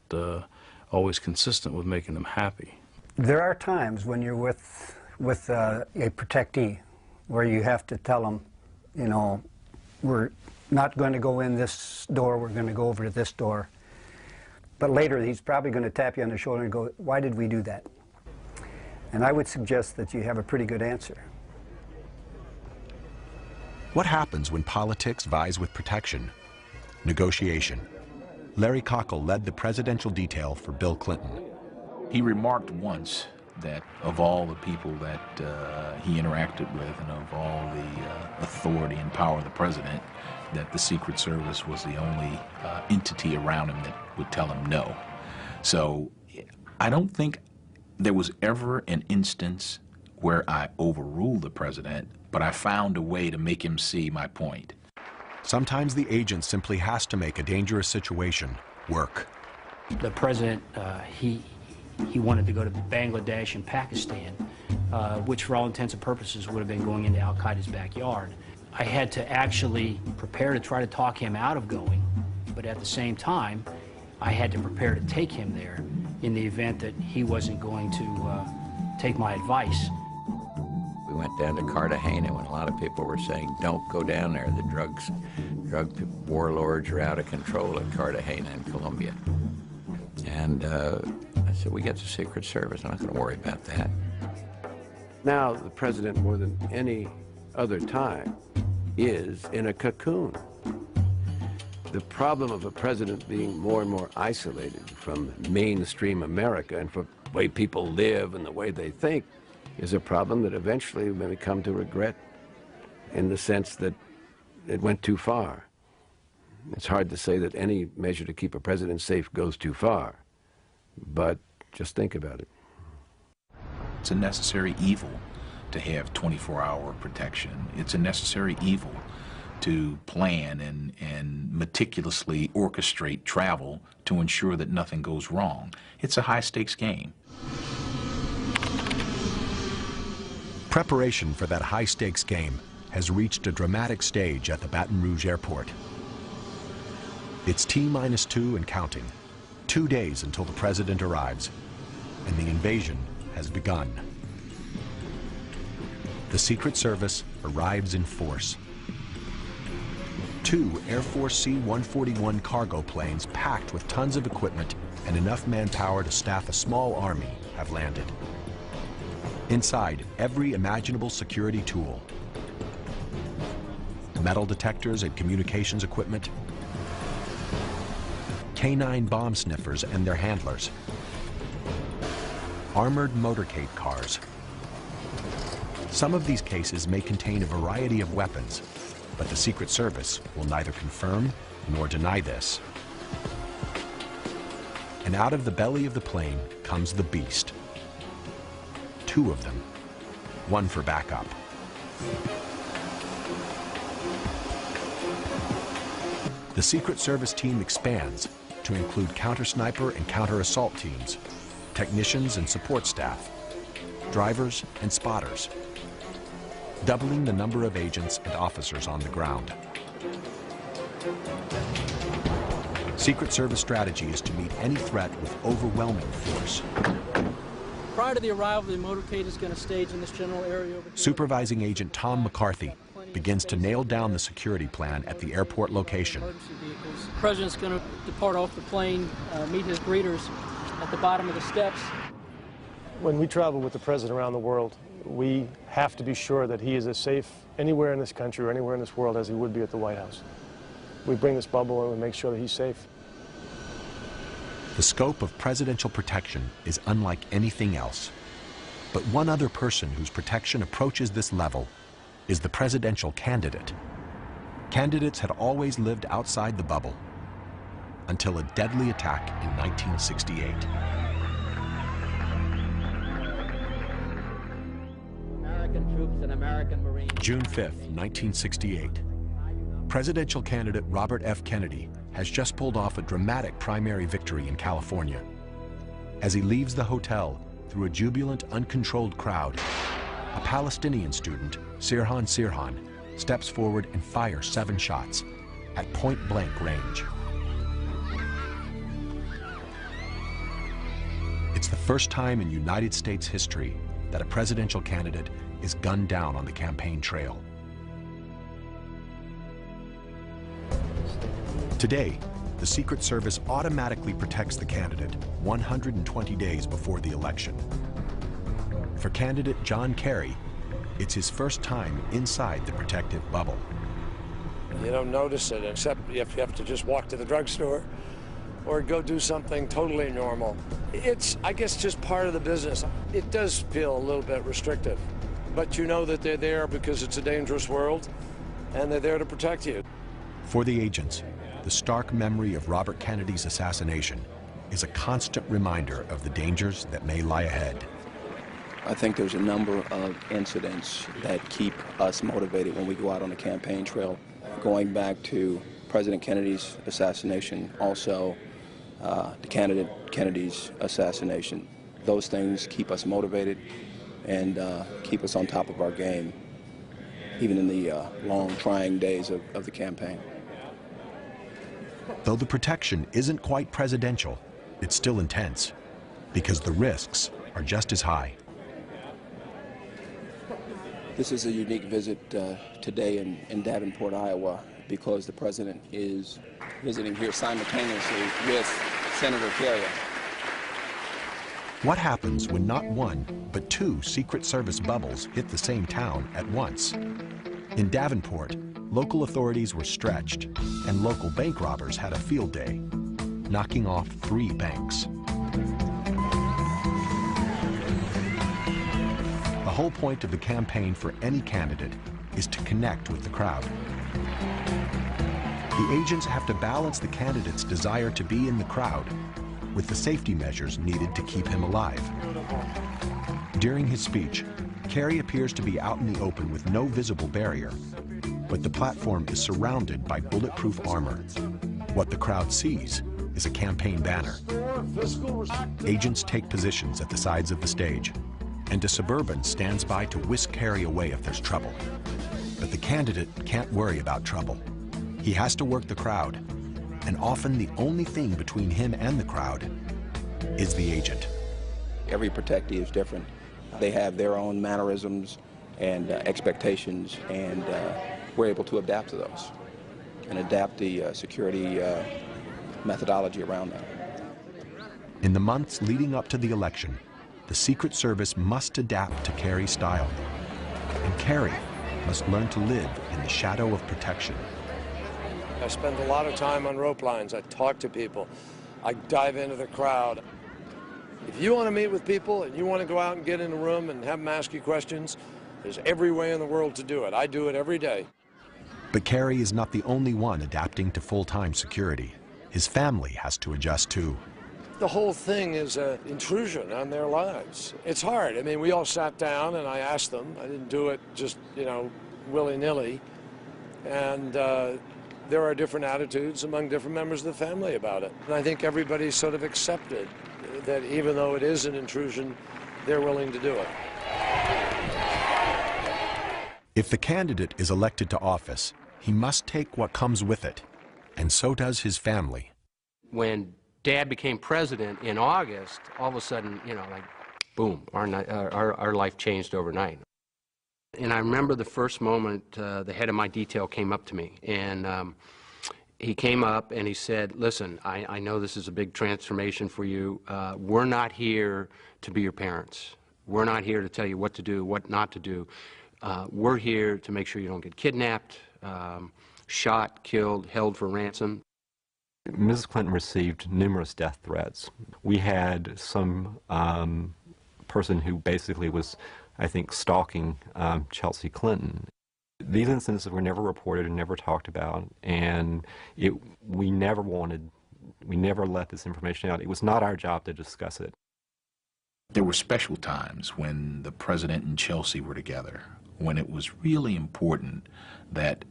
always consistent with making them happy. There are times when you're with a protectee where you have to tell them, you know, we're not going to go in this door, we're going to go over to this door. But later he's probably going to tap you on the shoulder and go, why did we do that? And I would suggest that you have a pretty good answer. What happens when politics vies with protection? Negotiation. Larry Cockle led the presidential detail for Bill Clinton. He remarked once that of all the people that he interacted with and of all the authority and power of the president, that the Secret Service was the only entity around him that would tell him no. So I don't think there was ever an instance where I overruled the president, but I found a way to make him see my point. Sometimes the agent simply has to make a dangerous situation work. The president, he wanted to go to Bangladesh and Pakistan, which for all intents and purposes would have been going into Al-Qaeda's backyard. I had to actually prepare to try to talk him out of going, but at the same time, I had to prepare to take him there in the event that he wasn't going to take my advice. We went down to Cartagena when a lot of people were saying, don't go down there. The drug warlords are out of control at Cartagena in Colombia. And I said, we got the Secret Service. I'm not going to worry about that. Now, the president, more than any other time, is in a cocoon. The problem of a president being more and more isolated from mainstream America and from the way people live and the way they think is a problem that eventually we may come to regret in the sense that it went too far. It's hard to say that any measure to keep a president safe goes too far, but just think about it. It's a necessary evil to have 24-hour protection. It's a necessary evil to plan and meticulously orchestrate travel to ensure that nothing goes wrong. It's a high-stakes game. Preparation for that high-stakes game has reached a dramatic stage at the Baton Rouge airport. It's T-2 and counting. 2 days until the president arrives, and the invasion has begun. The Secret Service arrives in force. 2 Air Force C-141 cargo planes packed with tons of equipment and enough manpower to staff a small army have landed. Inside, every imaginable security tool. Metal detectors and communications equipment. K-9 bomb sniffers and their handlers. Armored motorcade cars. Some of these cases may contain a variety of weapons, but the Secret Service will neither confirm nor deny this. And out of the belly of the plane comes the beast. 2 of them, 1 for backup. The Secret Service team expands to include counter-sniper and counter-assault teams, technicians and support staff, drivers and spotters, doubling the number of agents and officers on the ground. Secret Service strategy is to meet any threat with overwhelming force. Prior to the arrival, the motorcade is going to stage in this general area over here. Supervising Agent Tom McCarthy begins to nail down the security plan at the airport location. The president's going to depart off the plane, meet his greeters at the bottom of the steps. When we travel with the president around the world, we have to be sure that he is as safe anywhere in this country or anywhere in this world as he would be at the White House. We bring this bubble and we make sure that he's safe. The scope of presidential protection is unlike anything else. But one other person whose protection approaches this level is the presidential candidate. Candidates had always lived outside the bubble until a deadly attack in 1968. American troops and American Marines. June 5th, 1968. Presidential candidate Robert F. Kennedy has just pulled off a dramatic primary victory in California. As he leaves the hotel through a jubilant, uncontrolled crowd, a Palestinian student, Sirhan Sirhan, steps forward and fires 7 shots at point-blank range. It's the first time in United States history that a presidential candidate is gunned down on the campaign trail. Today, the Secret Service automatically protects the candidate 120 days before the election. For candidate John Kerry, it's his first time inside the protective bubble. You don't notice it, except if you have to just walk to the drugstore or go do something totally normal. It's, I guess, just part of the business. It does feel a little bit restrictive, but you know that they're there because it's a dangerous world, and they're there to protect you. For the agents, the stark memory of Robert Kennedy's assassination is a constant reminder of the dangers that may lie ahead. I think there's a number of incidents that keep us motivated when we go out on the campaign trail. Going back to President Kennedy's assassination, also the candidate Kennedy's assassination. Those things keep us motivated and keep us on top of our game, even in the long, trying days of the campaign. Though the protection isn't quite presidential, it's still intense, because the risks are just as high. This is a unique visit today in Davenport, Iowa, because the president is visiting here simultaneously with Senator Kerry. What happens when not one, but two Secret Service bubbles hit the same town at once? In Davenport, local authorities were stretched, and local bank robbers had a field day, knocking off 3 banks. The whole point of the campaign for any candidate is to connect with the crowd. The agents have to balance the candidate's desire to be in the crowd with the safety measures needed to keep him alive. During his speech, Kerry appears to be out in the open with no visible barrier, but the platform is surrounded by bulletproof armor. What the crowd sees is a campaign banner. Agents take positions at the sides of the stage, and a Suburban stands by to whisk Kerry away if there's trouble. But the candidate can't worry about trouble. He has to work the crowd, and often the only thing between him and the crowd is the agent. Every protectee is different. They have their own mannerisms and expectations, and we're able to adapt to those and adapt the security methodology around that. In the months leading up to the election, the Secret Service must adapt to Kerry's style, and Kerry must learn to live in the shadow of protection. I spend a lot of time on rope lines. I talk to people. I dive into the crowd. If you want to meet with people and you want to go out and get in a room and have them ask you questions, there's every way in the world to do it. I do it every day. But Kerry is not the only one adapting to full-time security. His family has to adjust too. The whole thing is an intrusion on their lives. It's hard. I mean, we all sat down and I asked them. I didn't do it just, you know, willy-nilly. And there are different attitudes among different members of the family about it. And I think everybody's sort of accepted that even though it is an intrusion, they're willing to do it. If the candidate is elected to office, he must take what comes with it, and so does his family. When Dad became president in August, all of a sudden, you know, like, boom, our life changed overnight. And I remember the first moment the head of my detail came up to me, and he came up and he said, listen, I know this is a big transformation for you. We're not here to be your parents. We're not here to tell you what to do, what not to do. We're here to make sure you don't get kidnapped, shot, killed, held for ransom. Mrs. Clinton received numerous death threats. We had some person who basically was, I think, stalking Chelsea Clinton. These incidents were never reported and never talked about, and we never let this information out. It was not our job to discuss it. There were special times when the president and Chelsea were together, when it was really important that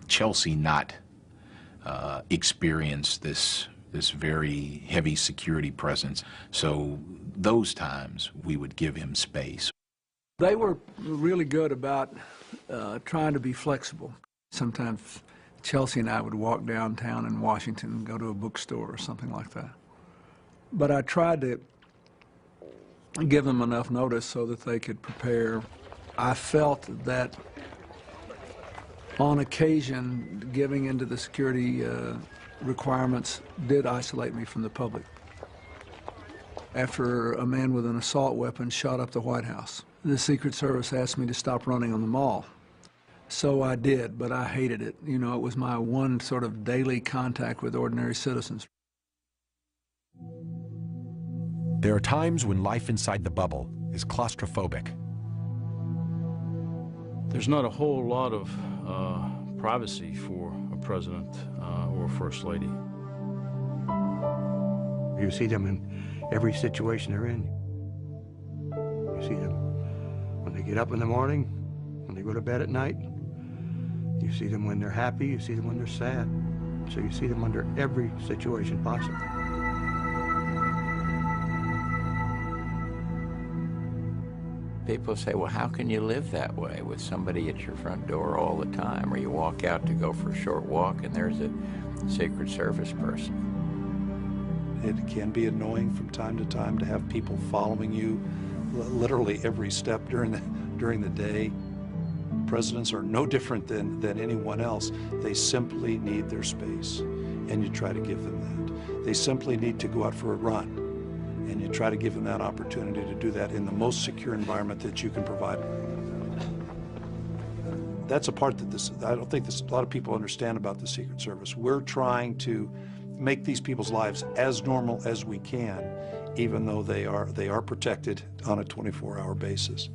Chelsea not experience this very heavy security presence. So those times we would give him space. They were really good about trying to be flexible. Sometimes Chelsea and I would walk downtown in Washington and go to a bookstore or something like that. But I tried to give them enough notice so that they could prepare. I felt that on occasion, giving into the security requirements did isolate me from the public. after a man with an assault weapon shot up the White House. The Secret Service asked me to stop running on the mall. So I did, but I hated it. You know, it was my one sort of daily contact with ordinary citizens. There are times when life inside the bubble is claustrophobic. There's not a whole lot of privacy for a president or a first lady. You see them in every situation they're in. You see them when they get up in the morning, when they go to bed at night. You see them when they're happy, you see them when they're sad. So you see them under every situation possible. People say, well, how can you live that way with somebody at your front door all the time? Or you walk out to go for a short walk and there's a Secret Service person. It can be annoying from time to time to have people following you literally every step during the day. Presidents are no different than anyone else. They simply need their space, and you try to give them that. They simply need to go out for a run, and you try to give them that opportunity to do that in the most secure environment that you can provide. That's a part that I don't think a lot of people understand about the Secret Service. We're trying to make these people's lives as normal as we can, even though they are protected on a 24-hour basis.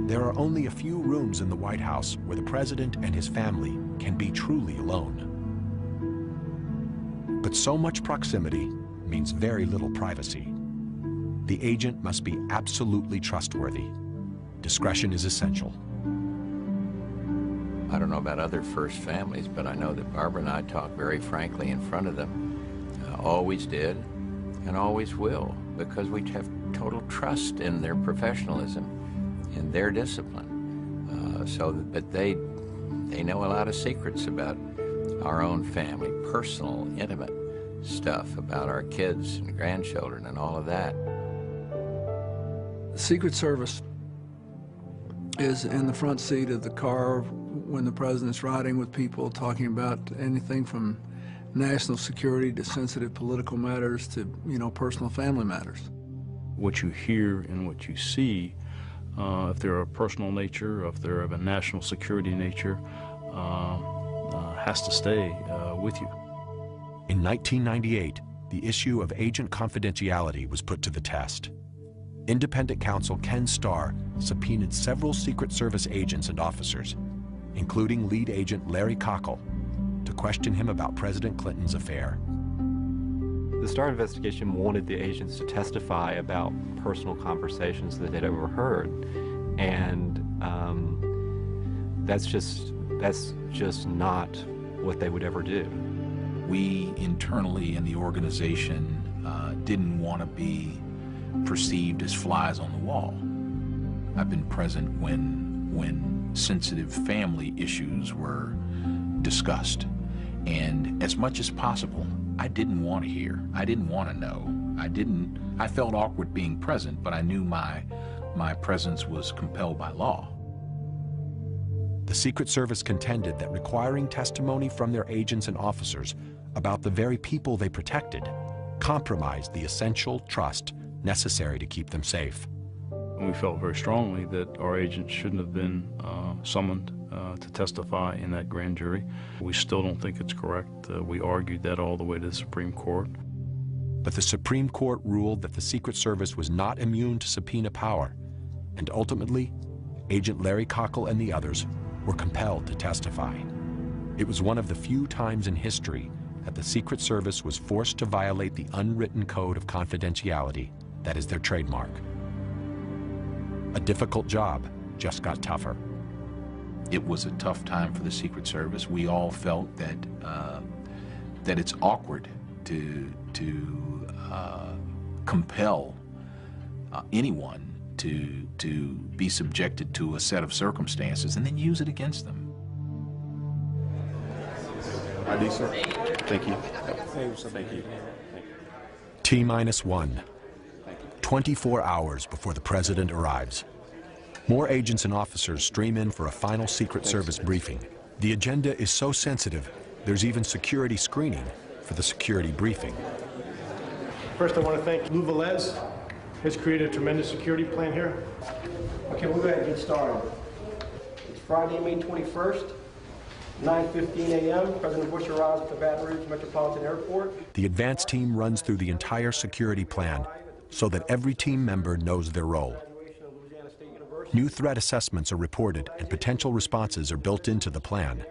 There are only a few rooms in the White House where the president and his family can be truly alone. But so much proximity means very little privacy. The agent must be absolutely trustworthy. Discretion is essential. I don't know about other first families, but I know that Barbara and I talk very frankly in front of them. Always did and always will, because we have total trust in their professionalism, in their discipline. But they know a lot of secrets about our own family, personal, intimate stuff about our kids and grandchildren and all of that. The Secret Service is in the front seat of the car when the president's riding with people, talking about anything from national security to sensitive political matters to, personal family matters. What you hear and what you see, if they're of a personal nature, if they're of a national security nature, has to stay with you. In 1998, the issue of agent confidentiality was put to the test. Independent counsel Ken Starr subpoenaed several Secret Service agents and officers, including lead agent Larry Cockle, to question him about President Clinton's affair. The Starr investigation wanted the agents to testify about personal conversations that they'd overheard, and that's just not what they would ever do. We internally in the organization didn't want to be perceived as flies on the wall. I've been present when sensitive family issues were discussed, and as much as possible, I didn't want to hear. I didn't want to know. I felt awkward being present, but I knew my presence was compelled by law. The Secret Service contended that requiring testimony from their agents and officers about the very people they protected compromised the essential trust necessary to keep them safe. And we felt very strongly that our agents shouldn't have been summoned to testify in that grand jury. We still don't think it's correct. We argued that all the way to the Supreme Court. But the Supreme Court ruled that the Secret Service was not immune to subpoena power, and ultimately, Agent Larry Cockle and the others were compelled to testify. It was one of the few times in history that the Secret Service was forced to violate the unwritten code of confidentiality that is their trademark. A difficult job just got tougher. It was a tough time for the Secret Service. We all felt that it's awkward to compel anyone to be subjected to a set of circumstances and then use it against them. ID, sir. Thank you. Thank you. T-1. 24 hours before the president arrives. More agents and officers stream in for a final Secret Service briefing. The agenda is so sensitive, there's even security screening for the security briefing. First, I want to thank Lou Velez. He's created a tremendous security plan here. Okay, we'll go ahead and get started. It's Friday, May 21st, 9:15 a.m. President Bush arrives at the Baton Rouge Metropolitan Airport. The advance team runs through the entire security plan so that every team member knows their role. New threat assessments are reported and potential responses are built into the plan.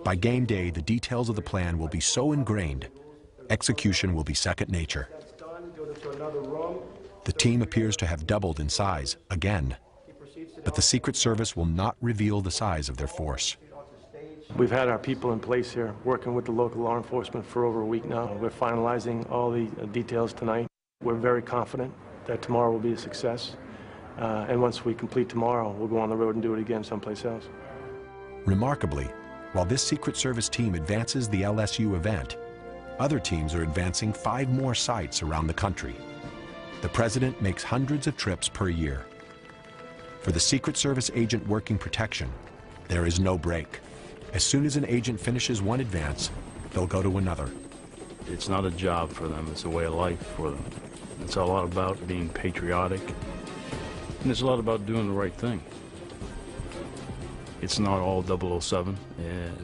By game day, the details of the plan will be so ingrained, execution will be second nature. The team appears to have doubled in size again, but the Secret Service will not reveal the size of their force. We've had our people in place here working with the local law enforcement for over a week now. We're finalizing all the details tonight. We're very confident that tomorrow will be a success. And once we complete tomorrow, we'll go on the road and do it again someplace else. Remarkably, while this Secret Service team advances the LSU event, other teams are advancing 5 more sites around the country. The president makes hundreds of trips per year. For the Secret Service agent working protection, there is no break. As soon as an agent finishes one advance, they'll go to another. It's not a job for them, it's a way of life for them. It's a lot about being patriotic, and it's a lot about doing the right thing. It's not all 007.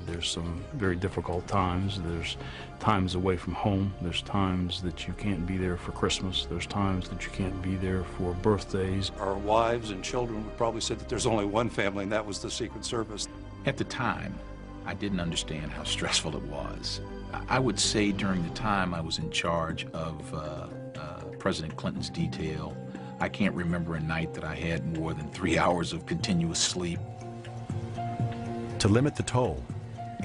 There's some very difficult times. There's times away from home. There's times that you can't be there for Christmas. There's times that you can't be there for birthdays. Our wives and children would probably say that there's only one family, and that was the Secret Service. At the time, I didn't understand how stressful it was. I would say during the time I was in charge of President Clinton's detail, I can't remember a night that I had more than 3 hours of continuous sleep. To limit the toll,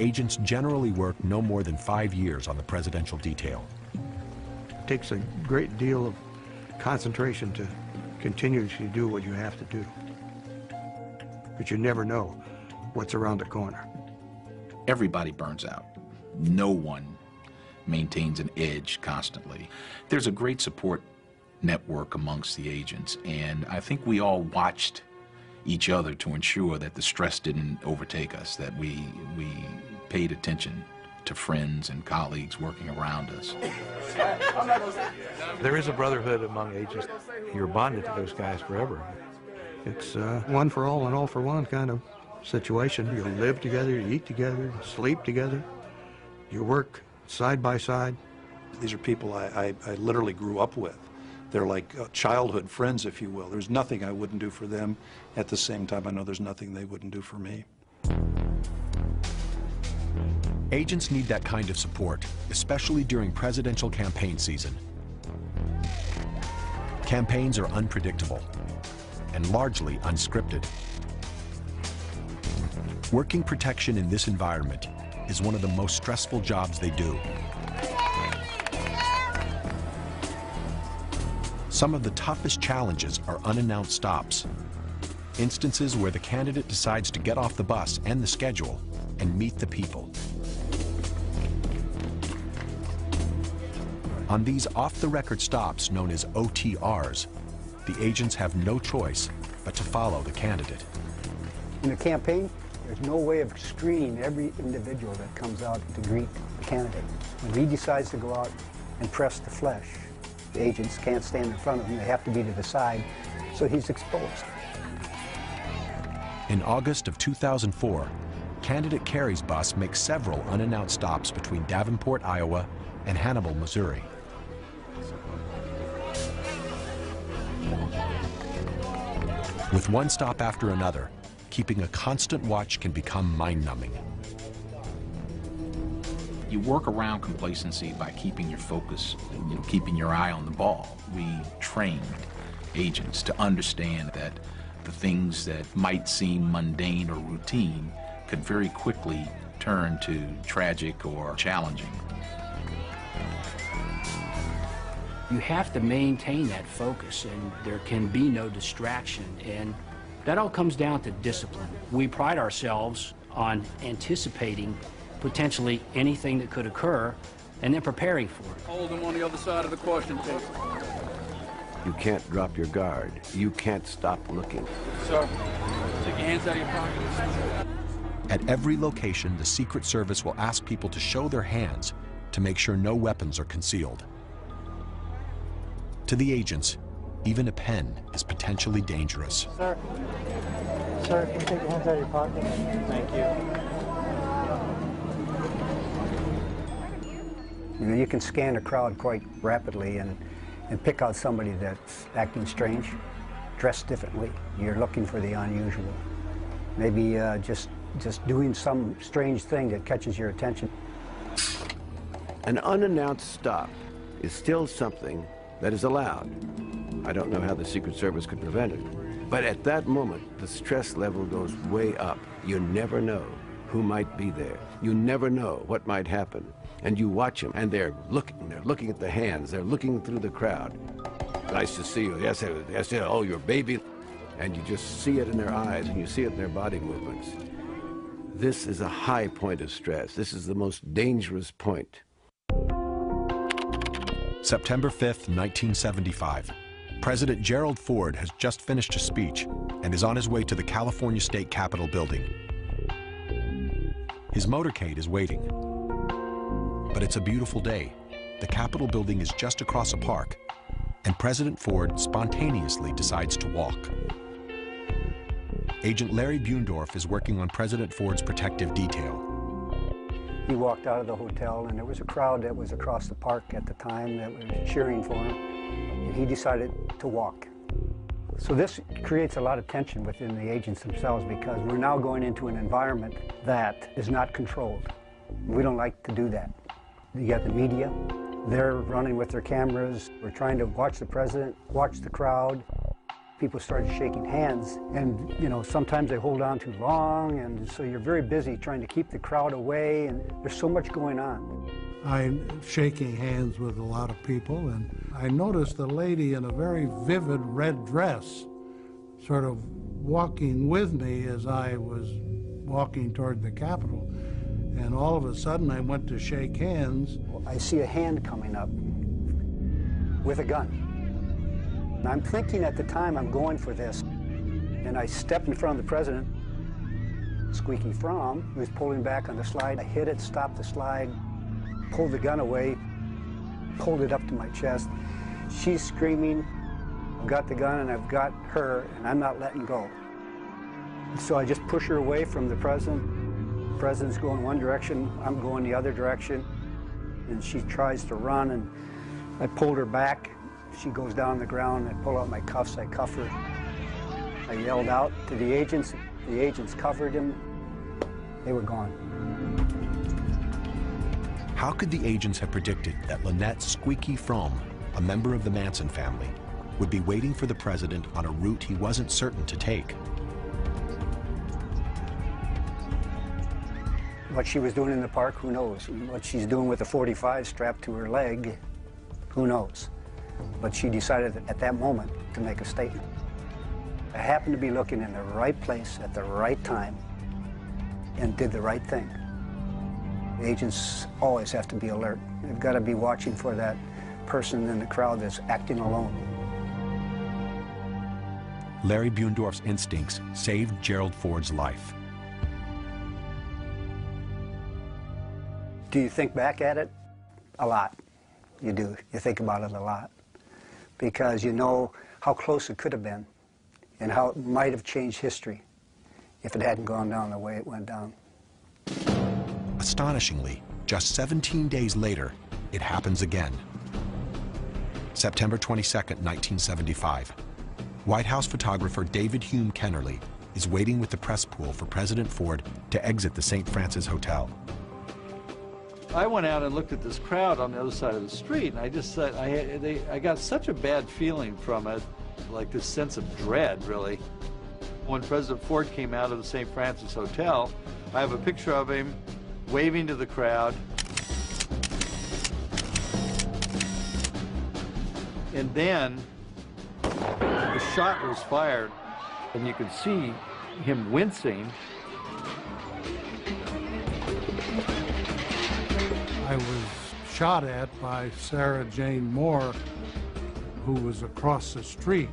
agents generally work no more than 5 years on the presidential detail. It takes a great deal of concentration to continuously do what you have to do. But you never know what's around the corner. Everybody burns out. No one maintains an edge constantly. There's a great support network amongst the agents, and I think we all watched each other to ensure that the stress didn't overtake us, that we paid attention to friends and colleagues working around us. There is a brotherhood among agents. You're bonded to those guys forever. It's one for all and all for one kind of situation. You live together, you eat together, you sleep together, you work side by side. These are people I literally grew up with. They're like childhood friends, if you will. There's nothing I wouldn't do for them. At the same time, I know there's nothing they wouldn't do for me. Agents need that kind of support, especially during presidential campaign season. Campaigns are unpredictable and largely unscripted. Working protection in this environment is one of the most stressful jobs they do. Some of the toughest challenges are unannounced stops, instances where the candidate decides to get off the bus and the schedule and meet the people. On these off-the-record stops, known as OTRs, the agents have no choice but to follow the candidate. In a campaign, there's no way of screening every individual that comes out to greet the candidate. When he decides to go out and press the flesh, the agents can't stand in front of him. They have to be to the side, so he's exposed. In August of 2004, candidate Kerry's bus makes several unannounced stops between Davenport, Iowa, and Hannibal, Missouri. With one stop after another, keeping a constant watch can become mind-numbing. You work around complacency by keeping your focus, keeping your eye on the ball. We trained agents to understand that the things that might seem mundane or routine could very quickly turn to tragic or challenging. You have to maintain that focus, and there can be no distraction, and that all comes down to discipline. We pride ourselves on anticipating potentially anything that could occur and then preparing for it. Hold them on the other side of the question table. You can't drop your guard. You can't stop looking. Sir, take your hands out of your pockets. At every location, the Secret Service will ask people to show their hands to make sure no weapons are concealed. To the agents, even a pen is potentially dangerous. Sir, can you take your hands out of your pocket? Thank you. You know, you can scan a crowd quite rapidly and pick out somebody that's acting strange, dressed differently. You're looking for the unusual. Maybe just doing some strange thing that catches your attention. An unannounced stop is still something that is allowed. I don't know how the Secret Service could prevent it. But at that moment, the stress level goes way up. You never know who might be there. You never know what might happen. And you watch them, and they're looking at the hands. They're looking through the crowd. Nice to see you. Yes, yes, yes. Oh, your baby. And you just see it in their eyes, and you see it in their body movements. This is a high point of stress. This is the most dangerous point. September 5th, 1975. President Gerald Ford has just finished a speech and is on his way to the California State Capitol building. His motorcade is waiting. But it's a beautiful day. The Capitol building is just across a park, and President Ford spontaneously decides to walk. Agent Larry Buendorf is working on President Ford's protective detail. He walked out of the hotel, and there was a crowd that was across the park at the time that was cheering for him, and he decided to walk. So this creates a lot of tension within the agents themselves because we're now going into an environment that is not controlled. We don't like to do that. You got the media, they're running with their cameras. We're trying to watch the president, watch the crowd. People started shaking hands, and you know, sometimes they hold on too long, and so you're very busy trying to keep the crowd away, and there's so much going on. I'm shaking hands with a lot of people, and I noticed a lady in a very vivid red dress sort of walking with me as I was walking toward the Capitol. And all of a sudden, I went to shake hands. I see a hand coming up with a gun. And I'm thinking at the time, I'm going for this. And I step in front of the president. Squeaky Fromm, who was pulling back on the slide. I hit it, stopped the slide, pulled the gun away, pulled it up to my chest. She's screaming. I've got the gun, and I've got her, and I'm not letting go. So I just push her away from the president. The president's going one direction, I'm going the other direction. And she tries to run, and I pulled her back. She goes down on the ground. I pull out my cuffs, I cuff her. I yelled out to the agents. The agents covered him. They were gone. How could the agents have predicted that Lynette Squeaky Fromm, a member of the Manson family, would be waiting for the president on a route he wasn't certain to take? What she was doing in the park, who knows? What she's doing with a .45 strapped to her leg, who knows? But she decided at that moment to make a statement. I happened to be looking in the right place at the right time and did the right thing. Agents always have to be alert. They've got to be watching for that person in the crowd that's acting alone. Larry Buendorf's instincts saved Gerald Ford's life. Do you think back at it? A lot. You do. You think about it a lot. Because you know how close it could have been and how it might have changed history if it hadn't gone down the way it went down. Astonishingly, just 17 days later, it happens again. September 22nd, 1975. White House photographer David Hume Kennerly is waiting with the press pool for President Ford to exit the St. Francis Hotel. I went out and looked at this crowd on the other side of the street, and I just thought I got such a bad feeling from it, like this sense of dread, really. When President Ford came out of the St. Francis Hotel, I have a picture of him waving to the crowd. And then the shot was fired, and you could see him wincing. I was shot at by Sarah Jane Moore, who was across the street.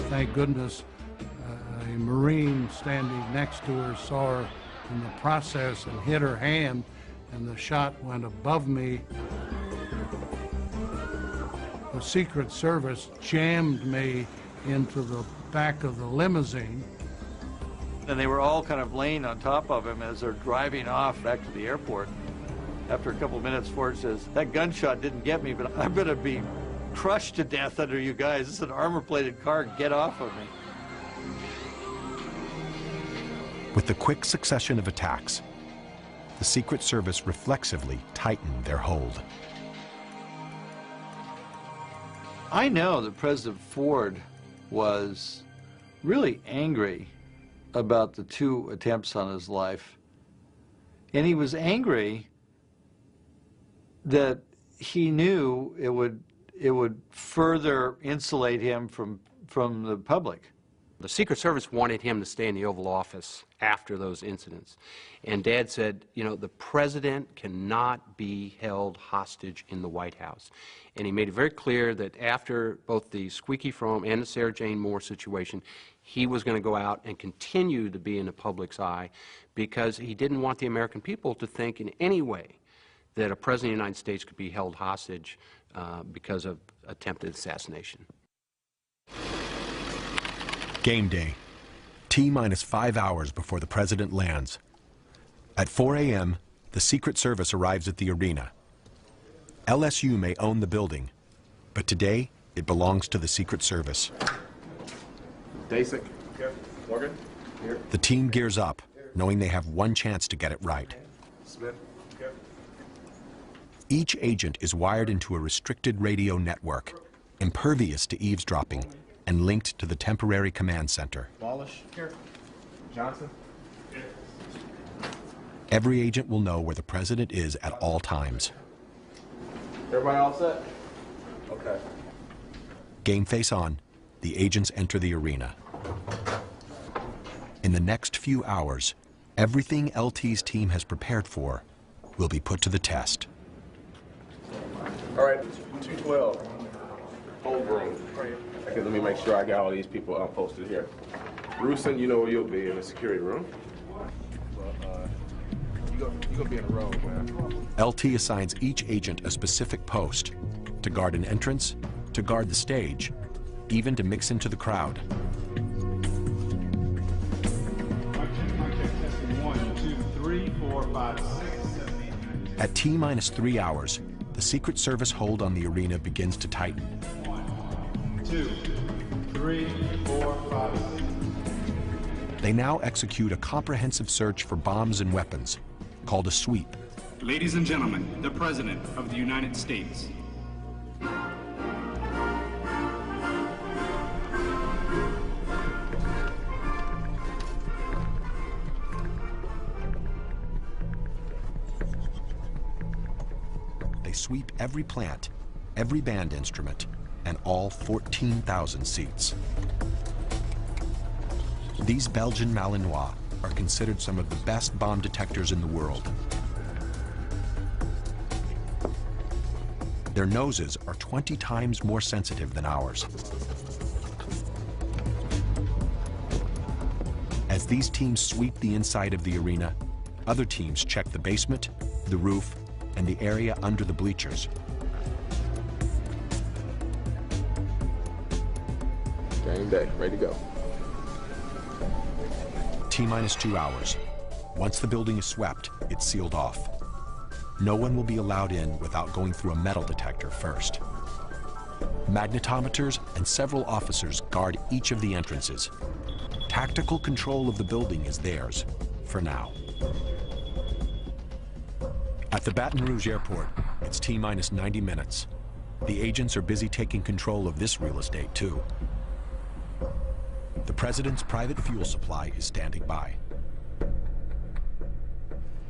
Thank goodness a Marine standing next to her saw her in the process and hit her hand, and the shot went above me. Secret Service jammed me into the back of the limousine. And they were all kind of laying on top of him as they're driving off back to the airport. After a couple of minutes, Ford says, "That gunshot didn't get me, but I'm going to be crushed to death under you guys. This is an armor-plated car. Get off of me." With the quick succession of attacks, the Secret Service reflexively tightened their hold. I know that President Ford was really angry about the 2 attempts on his life. And he was angry that he knew it would further insulate him from the public. The Secret Service wanted him to stay in the Oval Office after those incidents. And Dad said, you know, the president cannot be held hostage in the White House. And he made it very clear that after both the Squeaky Fromme and the Sarah Jane Moore situation, he was going to go out and continue to be in the public's eye because he didn't want the American people to think in any way that a president of the United States could be held hostage because of attempted assassination. Game day. T-minus 5 hours before the president lands. At 4 a.m., the Secret Service arrives at the arena. LSU may own the building, but today it belongs to the Secret Service. Dasik. Here. Morgan. Here. The team gears up, knowing they have one chance to get it right. Smith. Here. Each agent is wired into a restricted radio network, impervious to eavesdropping, and linked to the temporary command center. Wallish. Here. Johnson. Here. Every agent will know where the president is at all times. Everybody all set? Okay. Game face on, the agents enter the arena. In the next few hours, everything LT's team has prepared for will be put to the test. All right, 212. Hold room. Okay, let me make sure I got all these people posted here. Rusin, you know where you'll be in the security room. You're gonna be in a row, man. LT assigns each agent a specific post, to guard an entrance, to guard the stage, even to mix into the crowd. At T-minus 3 hours, the Secret Service hold on the arena begins to tighten. 1, 2, 3, 4, 5, 6. They now execute a comprehensive search for bombs and weapons, called a sweep. Ladies and gentlemen, the President of the United States. They sweep every plant, every band instrument, and all 14,000 seats. These Belgian Malinois are considered some of the best bomb detectors in the world. Their noses are 20 times more sensitive than ours. As these teams sweep the inside of the arena, other teams check the basement, the roof, and the area under the bleachers. Game day, ready to go. T-minus 2 hours. Once the building is swept, it's sealed off. No one will be allowed in without going through a metal detector first. Magnetometers and several officers guard each of the entrances. Tactical control of the building is theirs, for now. At the Baton Rouge airport, it's T-minus 90 minutes. The agents are busy taking control of this real estate, too. The president's private fuel supply is standing by.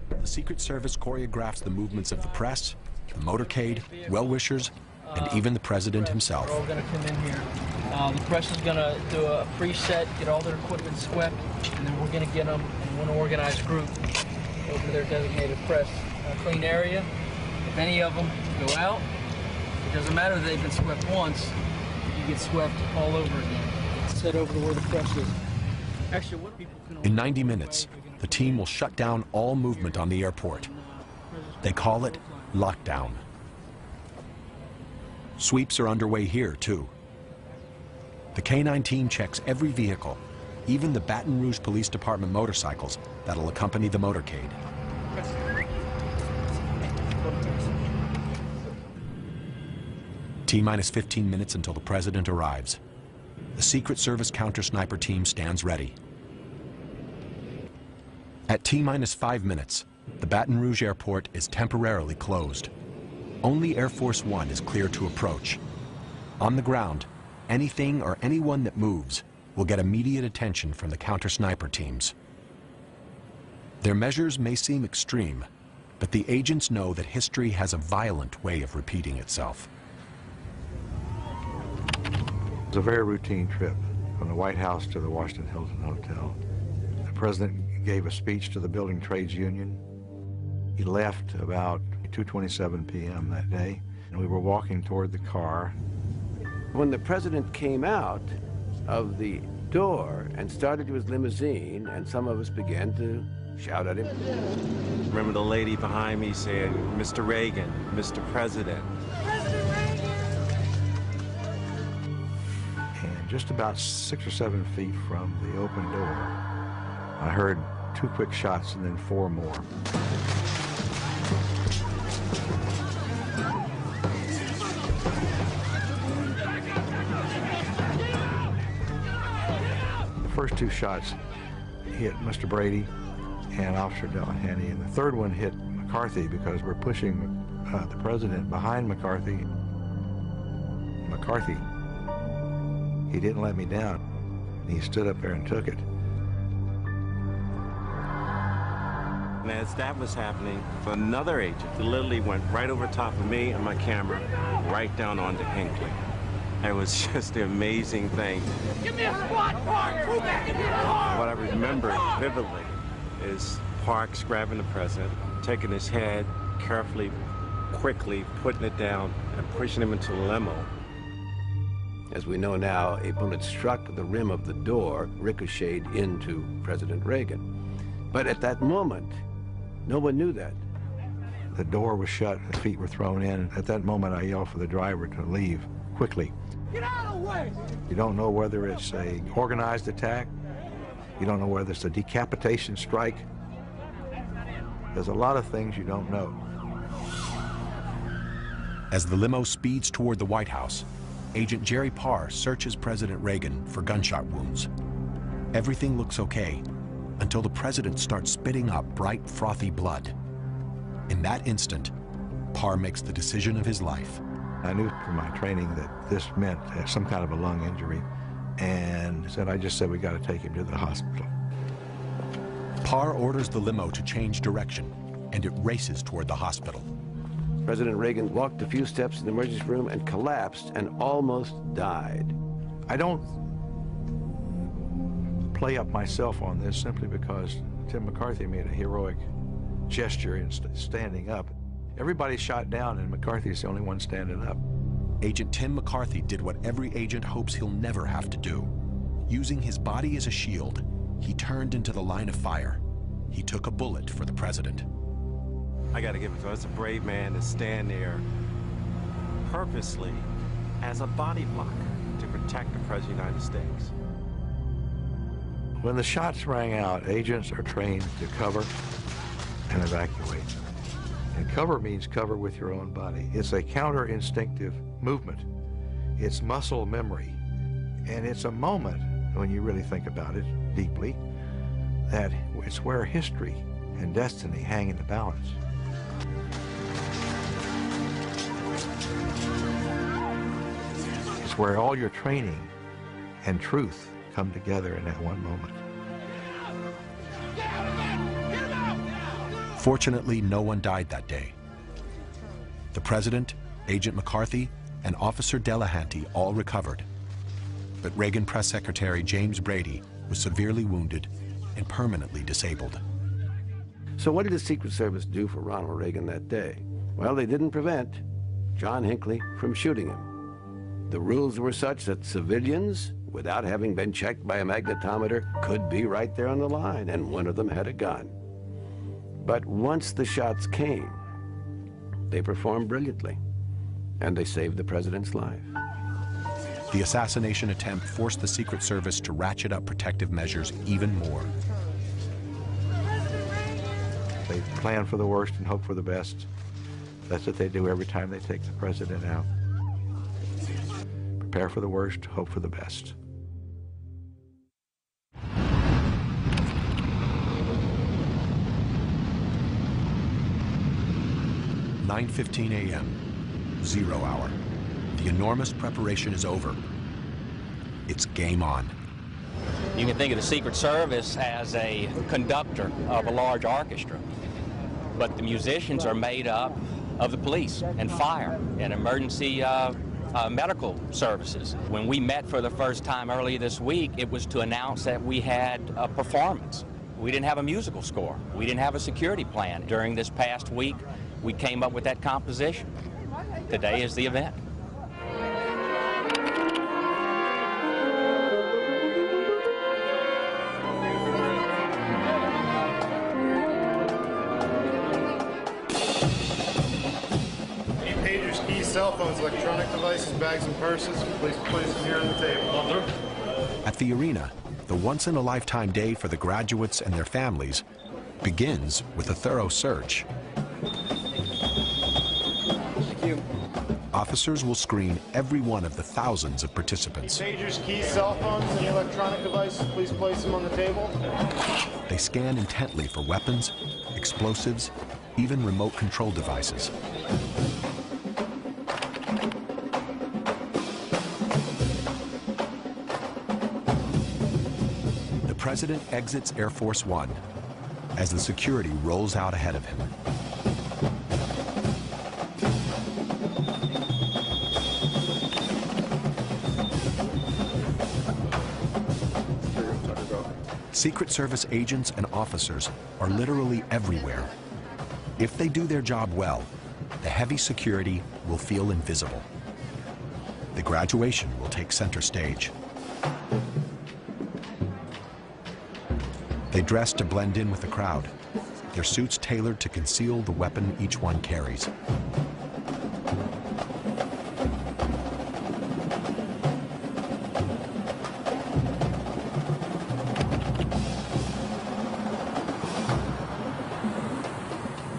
The Secret Service choreographs the movements of the press, the motorcade, well-wishers, and even the president himself. We're all going to come in here. The press is going to do a preset, get all their equipment swept, and then we're going to get them in one organized group over to their designated press clean area. If any of them go out, it doesn't matter that they've been swept once, you get swept all over again. Set over to where the press is. Actually, what people can In 90 minutes, the team will shut down all movement on the airport. They call it lockdown. Sweeps are underway here, too. The K-9 team checks every vehicle, even the Baton Rouge Police Department motorcycles that'll accompany the motorcade. T-minus 15 minutes until the president arrives. The Secret Service counter-sniper team stands ready. At T-minus 5 minutes, the Baton Rouge airport is temporarily closed. Only Air Force One is clear to approach. On the ground, anything or anyone that moves will get immediate attention from the counter-sniper teams. Their measures may seem extreme, but the agents know that history has a violent way of repeating itself. It was a very routine trip from the White House to the Washington Hilton Hotel. The president gave a speech to the Building Trades Union. He left about 2:27 p.m. that day, and we were walking toward the car. When the president came out of the door and started to his limousine, and some of us began to shout at him. Remember the lady behind me saying, "Mr. Reagan, Mr. President." And just about 6 or 7 feet from the open door, I heard 2 quick shots and then 4 more. The first 2 shots hit Mr. Brady and Officer Delahanty, and the third one hit McCarthy because we're pushing the president behind McCarthy. McCarthy, he didn't let me down. He stood up there and took it. And as that was happening, another agent literally went right over top of me and my camera, right down onto Hinckley. It was just an amazing thing. Give me a squad car! What I remember vividly is Parks grabbing the president, taking his head, carefully, quickly putting it down and pushing him into the limo. As we know now, a bullet struck the rim of the door, ricocheted into President Reagan. But at that moment, no one knew that. The door was shut, the feet were thrown in. At that moment, I yelled for the driver to leave quickly. Get out of the way! You don't know whether it's an organized attack. You don't know whether it's a decapitation strike. There's a lot of things you don't know. As the limo speeds toward the White House, Agent Jerry Parr searches President Reagan for gunshot wounds. Everything looks okay until the president starts spitting up bright, frothy blood. In that instant, Parr makes the decision of his life. I knew from my training that this meant some kind of a lung injury, and I just said, we got to take him to the hospital. Parr orders the limo to change direction, and it races toward the hospital. President Reagan walked a few steps in the emergency room and collapsed and almost died. I don't play up myself on this simply because Tim McCarthy made a heroic gesture in standing up. Everybody's shot down and McCarthy's the only one standing up. Agent Tim McCarthy did what every agent hopes he'll never have to do. Using his body as a shield, he turned into the line of fire. He took a bullet for the president. I gotta give it to him. It's a brave man to stand there purposely as a body block to protect the President of the United States. When the shots rang out, agents are trained to cover and evacuate. And cover means cover with your own body. It's a counter-instinctive movement. It's muscle memory. And it's a moment, when you really think about it deeply, that it's where history and destiny hang in the balance. It's where all your training and truth come together in that one moment. Fortunately, no one died that day. The president, Agent McCarthy, and Officer Delahanty all recovered. But Reagan Press Secretary James Brady was severely wounded and permanently disabled. So what did the Secret Service do for Ronald Reagan that day? Well, they didn't prevent John Hinckley from shooting him. The rules were such that civilians, without having been checked by a magnetometer, could be right there on the line, and one of them had a gun. But once the shots came, they performed brilliantly. and they saved the president's life. The assassination attempt forced the Secret Service to ratchet up protective measures even more. They plan for the worst and hope for the best. That's what they do every time they take the president out. Prepare for the worst, hope for the best. "9:15 a.m., 0 hour. The enormous preparation is over. It's game on. You can think of the Secret Service as a conductor of a large orchestra, but the musicians are made up of the police and fire and emergency medical services. When we met for the first time earlier this week, it was to announce that we had a performance. We didn't have a musical score. We didn't have a security plan. During this past week, we came up with that composition. Today is the event. Cell phones, electronic devices, bags, and purses. Please place them here on the table. At the arena, the once-in-a-lifetime day for the graduates and their families begins with a thorough search. Thank you. Officers will screen every one of the thousands of participants. Pagers, keys, cell phones, and electronic devices. Please place them on the table. They scan intently for weapons, explosives, even remote control devices. The president exits Air Force One as the security rolls out ahead of him. Secret Service agents and officers are literally everywhere. If they do their job well, the heavy security will feel invisible. The graduation will take center stage. They dress to blend in with the crowd, their suits tailored to conceal the weapon each one carries.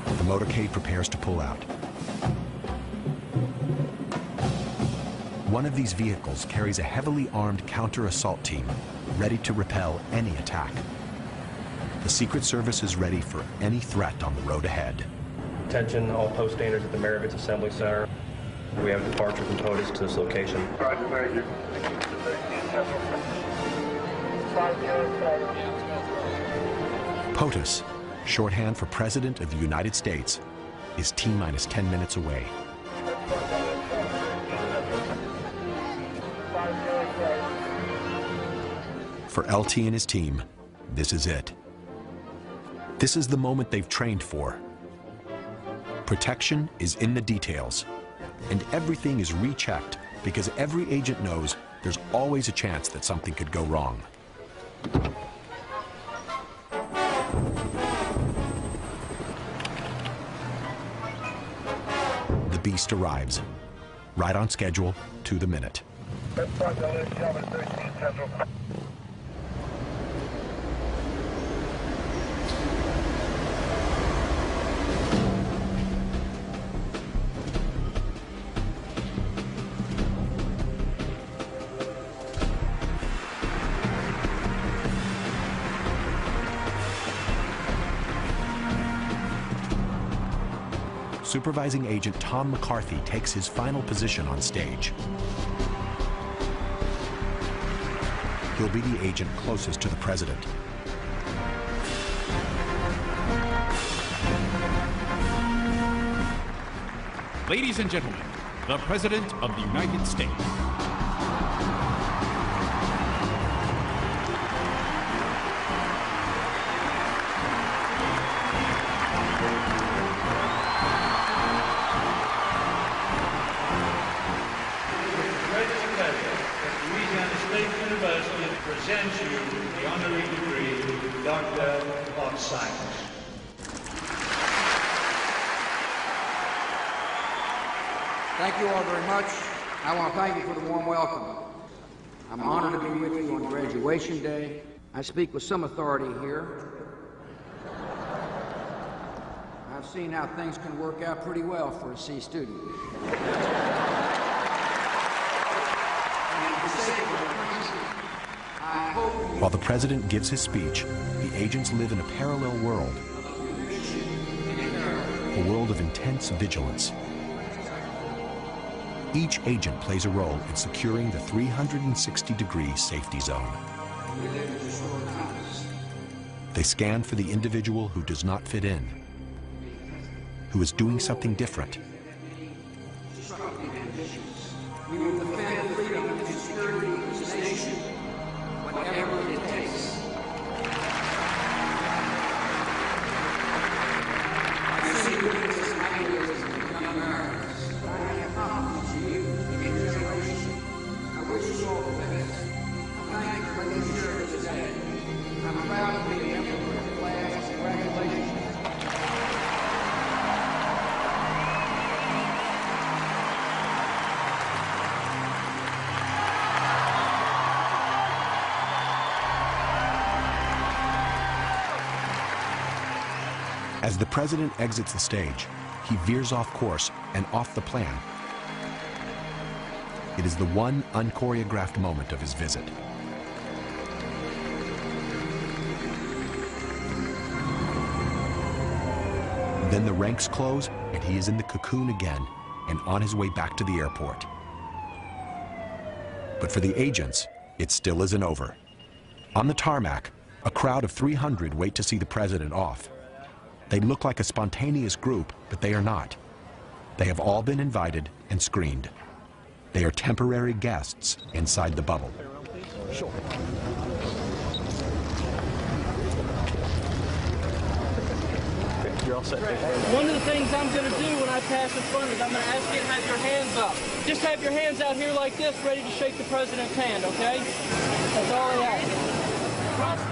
The motorcade prepares to pull out. One of these vehicles carries a heavily armed counter-assault team, ready to repel any attack. The Secret Service is ready for any threat on the road ahead. Attention all post standards at the Maravich Assembly Center. We have a departure from POTUS to this location. POTUS, shorthand for President of the United States, is T-minus 10 minutes away. For LT and his team, this is it. This is the moment they've trained for. Protection is in the details, and everything is rechecked because every agent knows there's always a chance that something could go wrong. The beast arrives, right on schedule, to the minute. Supervising Agent Tom McCarthy takes his final position on stage. He'll be the agent closest to the president. Ladies and gentlemen, the President of the United States. Presents you the honorary degree, Doctor of Science. Thank you all very much. I want to thank you for the warm welcome. I'm honored to be with you on graduation day. I speak with some authority here. I've seen how things can work out pretty well for a C student. While the president gives his speech, the agents live in a parallel world, a world of intense vigilance. Each agent plays a role in securing the 360-degree safety zone. They scan for the individual who does not fit in, who is doing something different. We will defend freedom and security of this nation, whatever it takes. I see witness as ideas of young Americans. I have confidence in you and your generation. I wish you all the best. Thank you for letting me share this today. I'm proud to be a member of your class. Congratulations. As the president exits the stage, he veers off course and off the plan. It is the one unchoreographed moment of his visit. Then the ranks close, and he is in the cocoon again and on his way back to the airport. But for the agents, it still isn't over. On the tarmac, a crowd of 300 wait to see the president off. They look like a spontaneous group, but they are not. They have all been invited and screened. They are temporary guests inside the bubble. Sure. You're all set. One of the things I'm going to do when I pass in front is I'm going to ask you to have your hands up. Just have your hands out here like this, ready to shake the president's hand, okay? That's all I ask.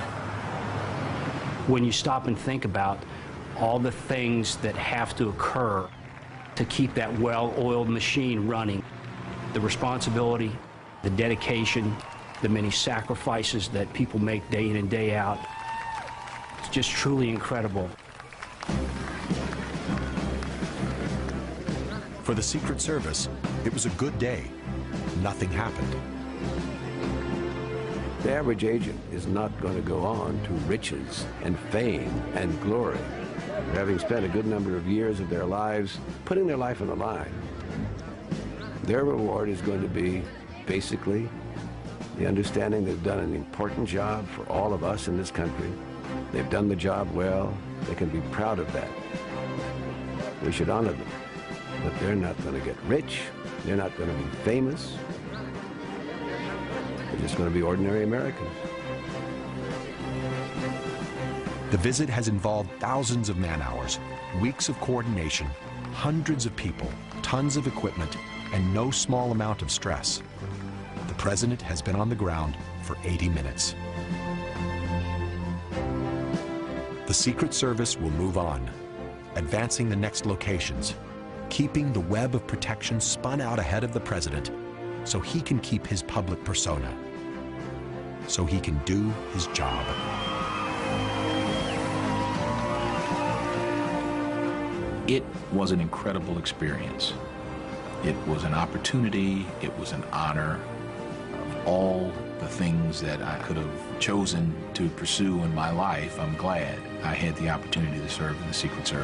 When you stop and think about all the things that have to occur to keep that well-oiled machine running, the responsibility, the dedication, the many sacrifices that people make day in and day out, it's just truly incredible. For the Secret Service, it was a good day. Nothing happened. The average agent is not going to go on to riches and fame and glory, having spent a good number of years of their lives putting their life on the line. Their reward is going to be basically the understanding they've done an important job for all of us in this country. They've done the job well. They can be proud of that. We should honor them. But they're not going to get rich. They're not going to be famous. They're just going to be ordinary Americans. The visit has involved thousands of man-hours, weeks of coordination, hundreds of people, tons of equipment, and no small amount of stress. The president has been on the ground for 80 minutes. The Secret Service will move on, advancing the next locations, keeping the web of protection spun out ahead of the president so he can keep his public persona, so he can do his job. It was an incredible experience. It was an opportunity, it was an honor. Of all the things that I could have chosen to pursue in my life, I'm glad I had the opportunity to serve in the Secret Service.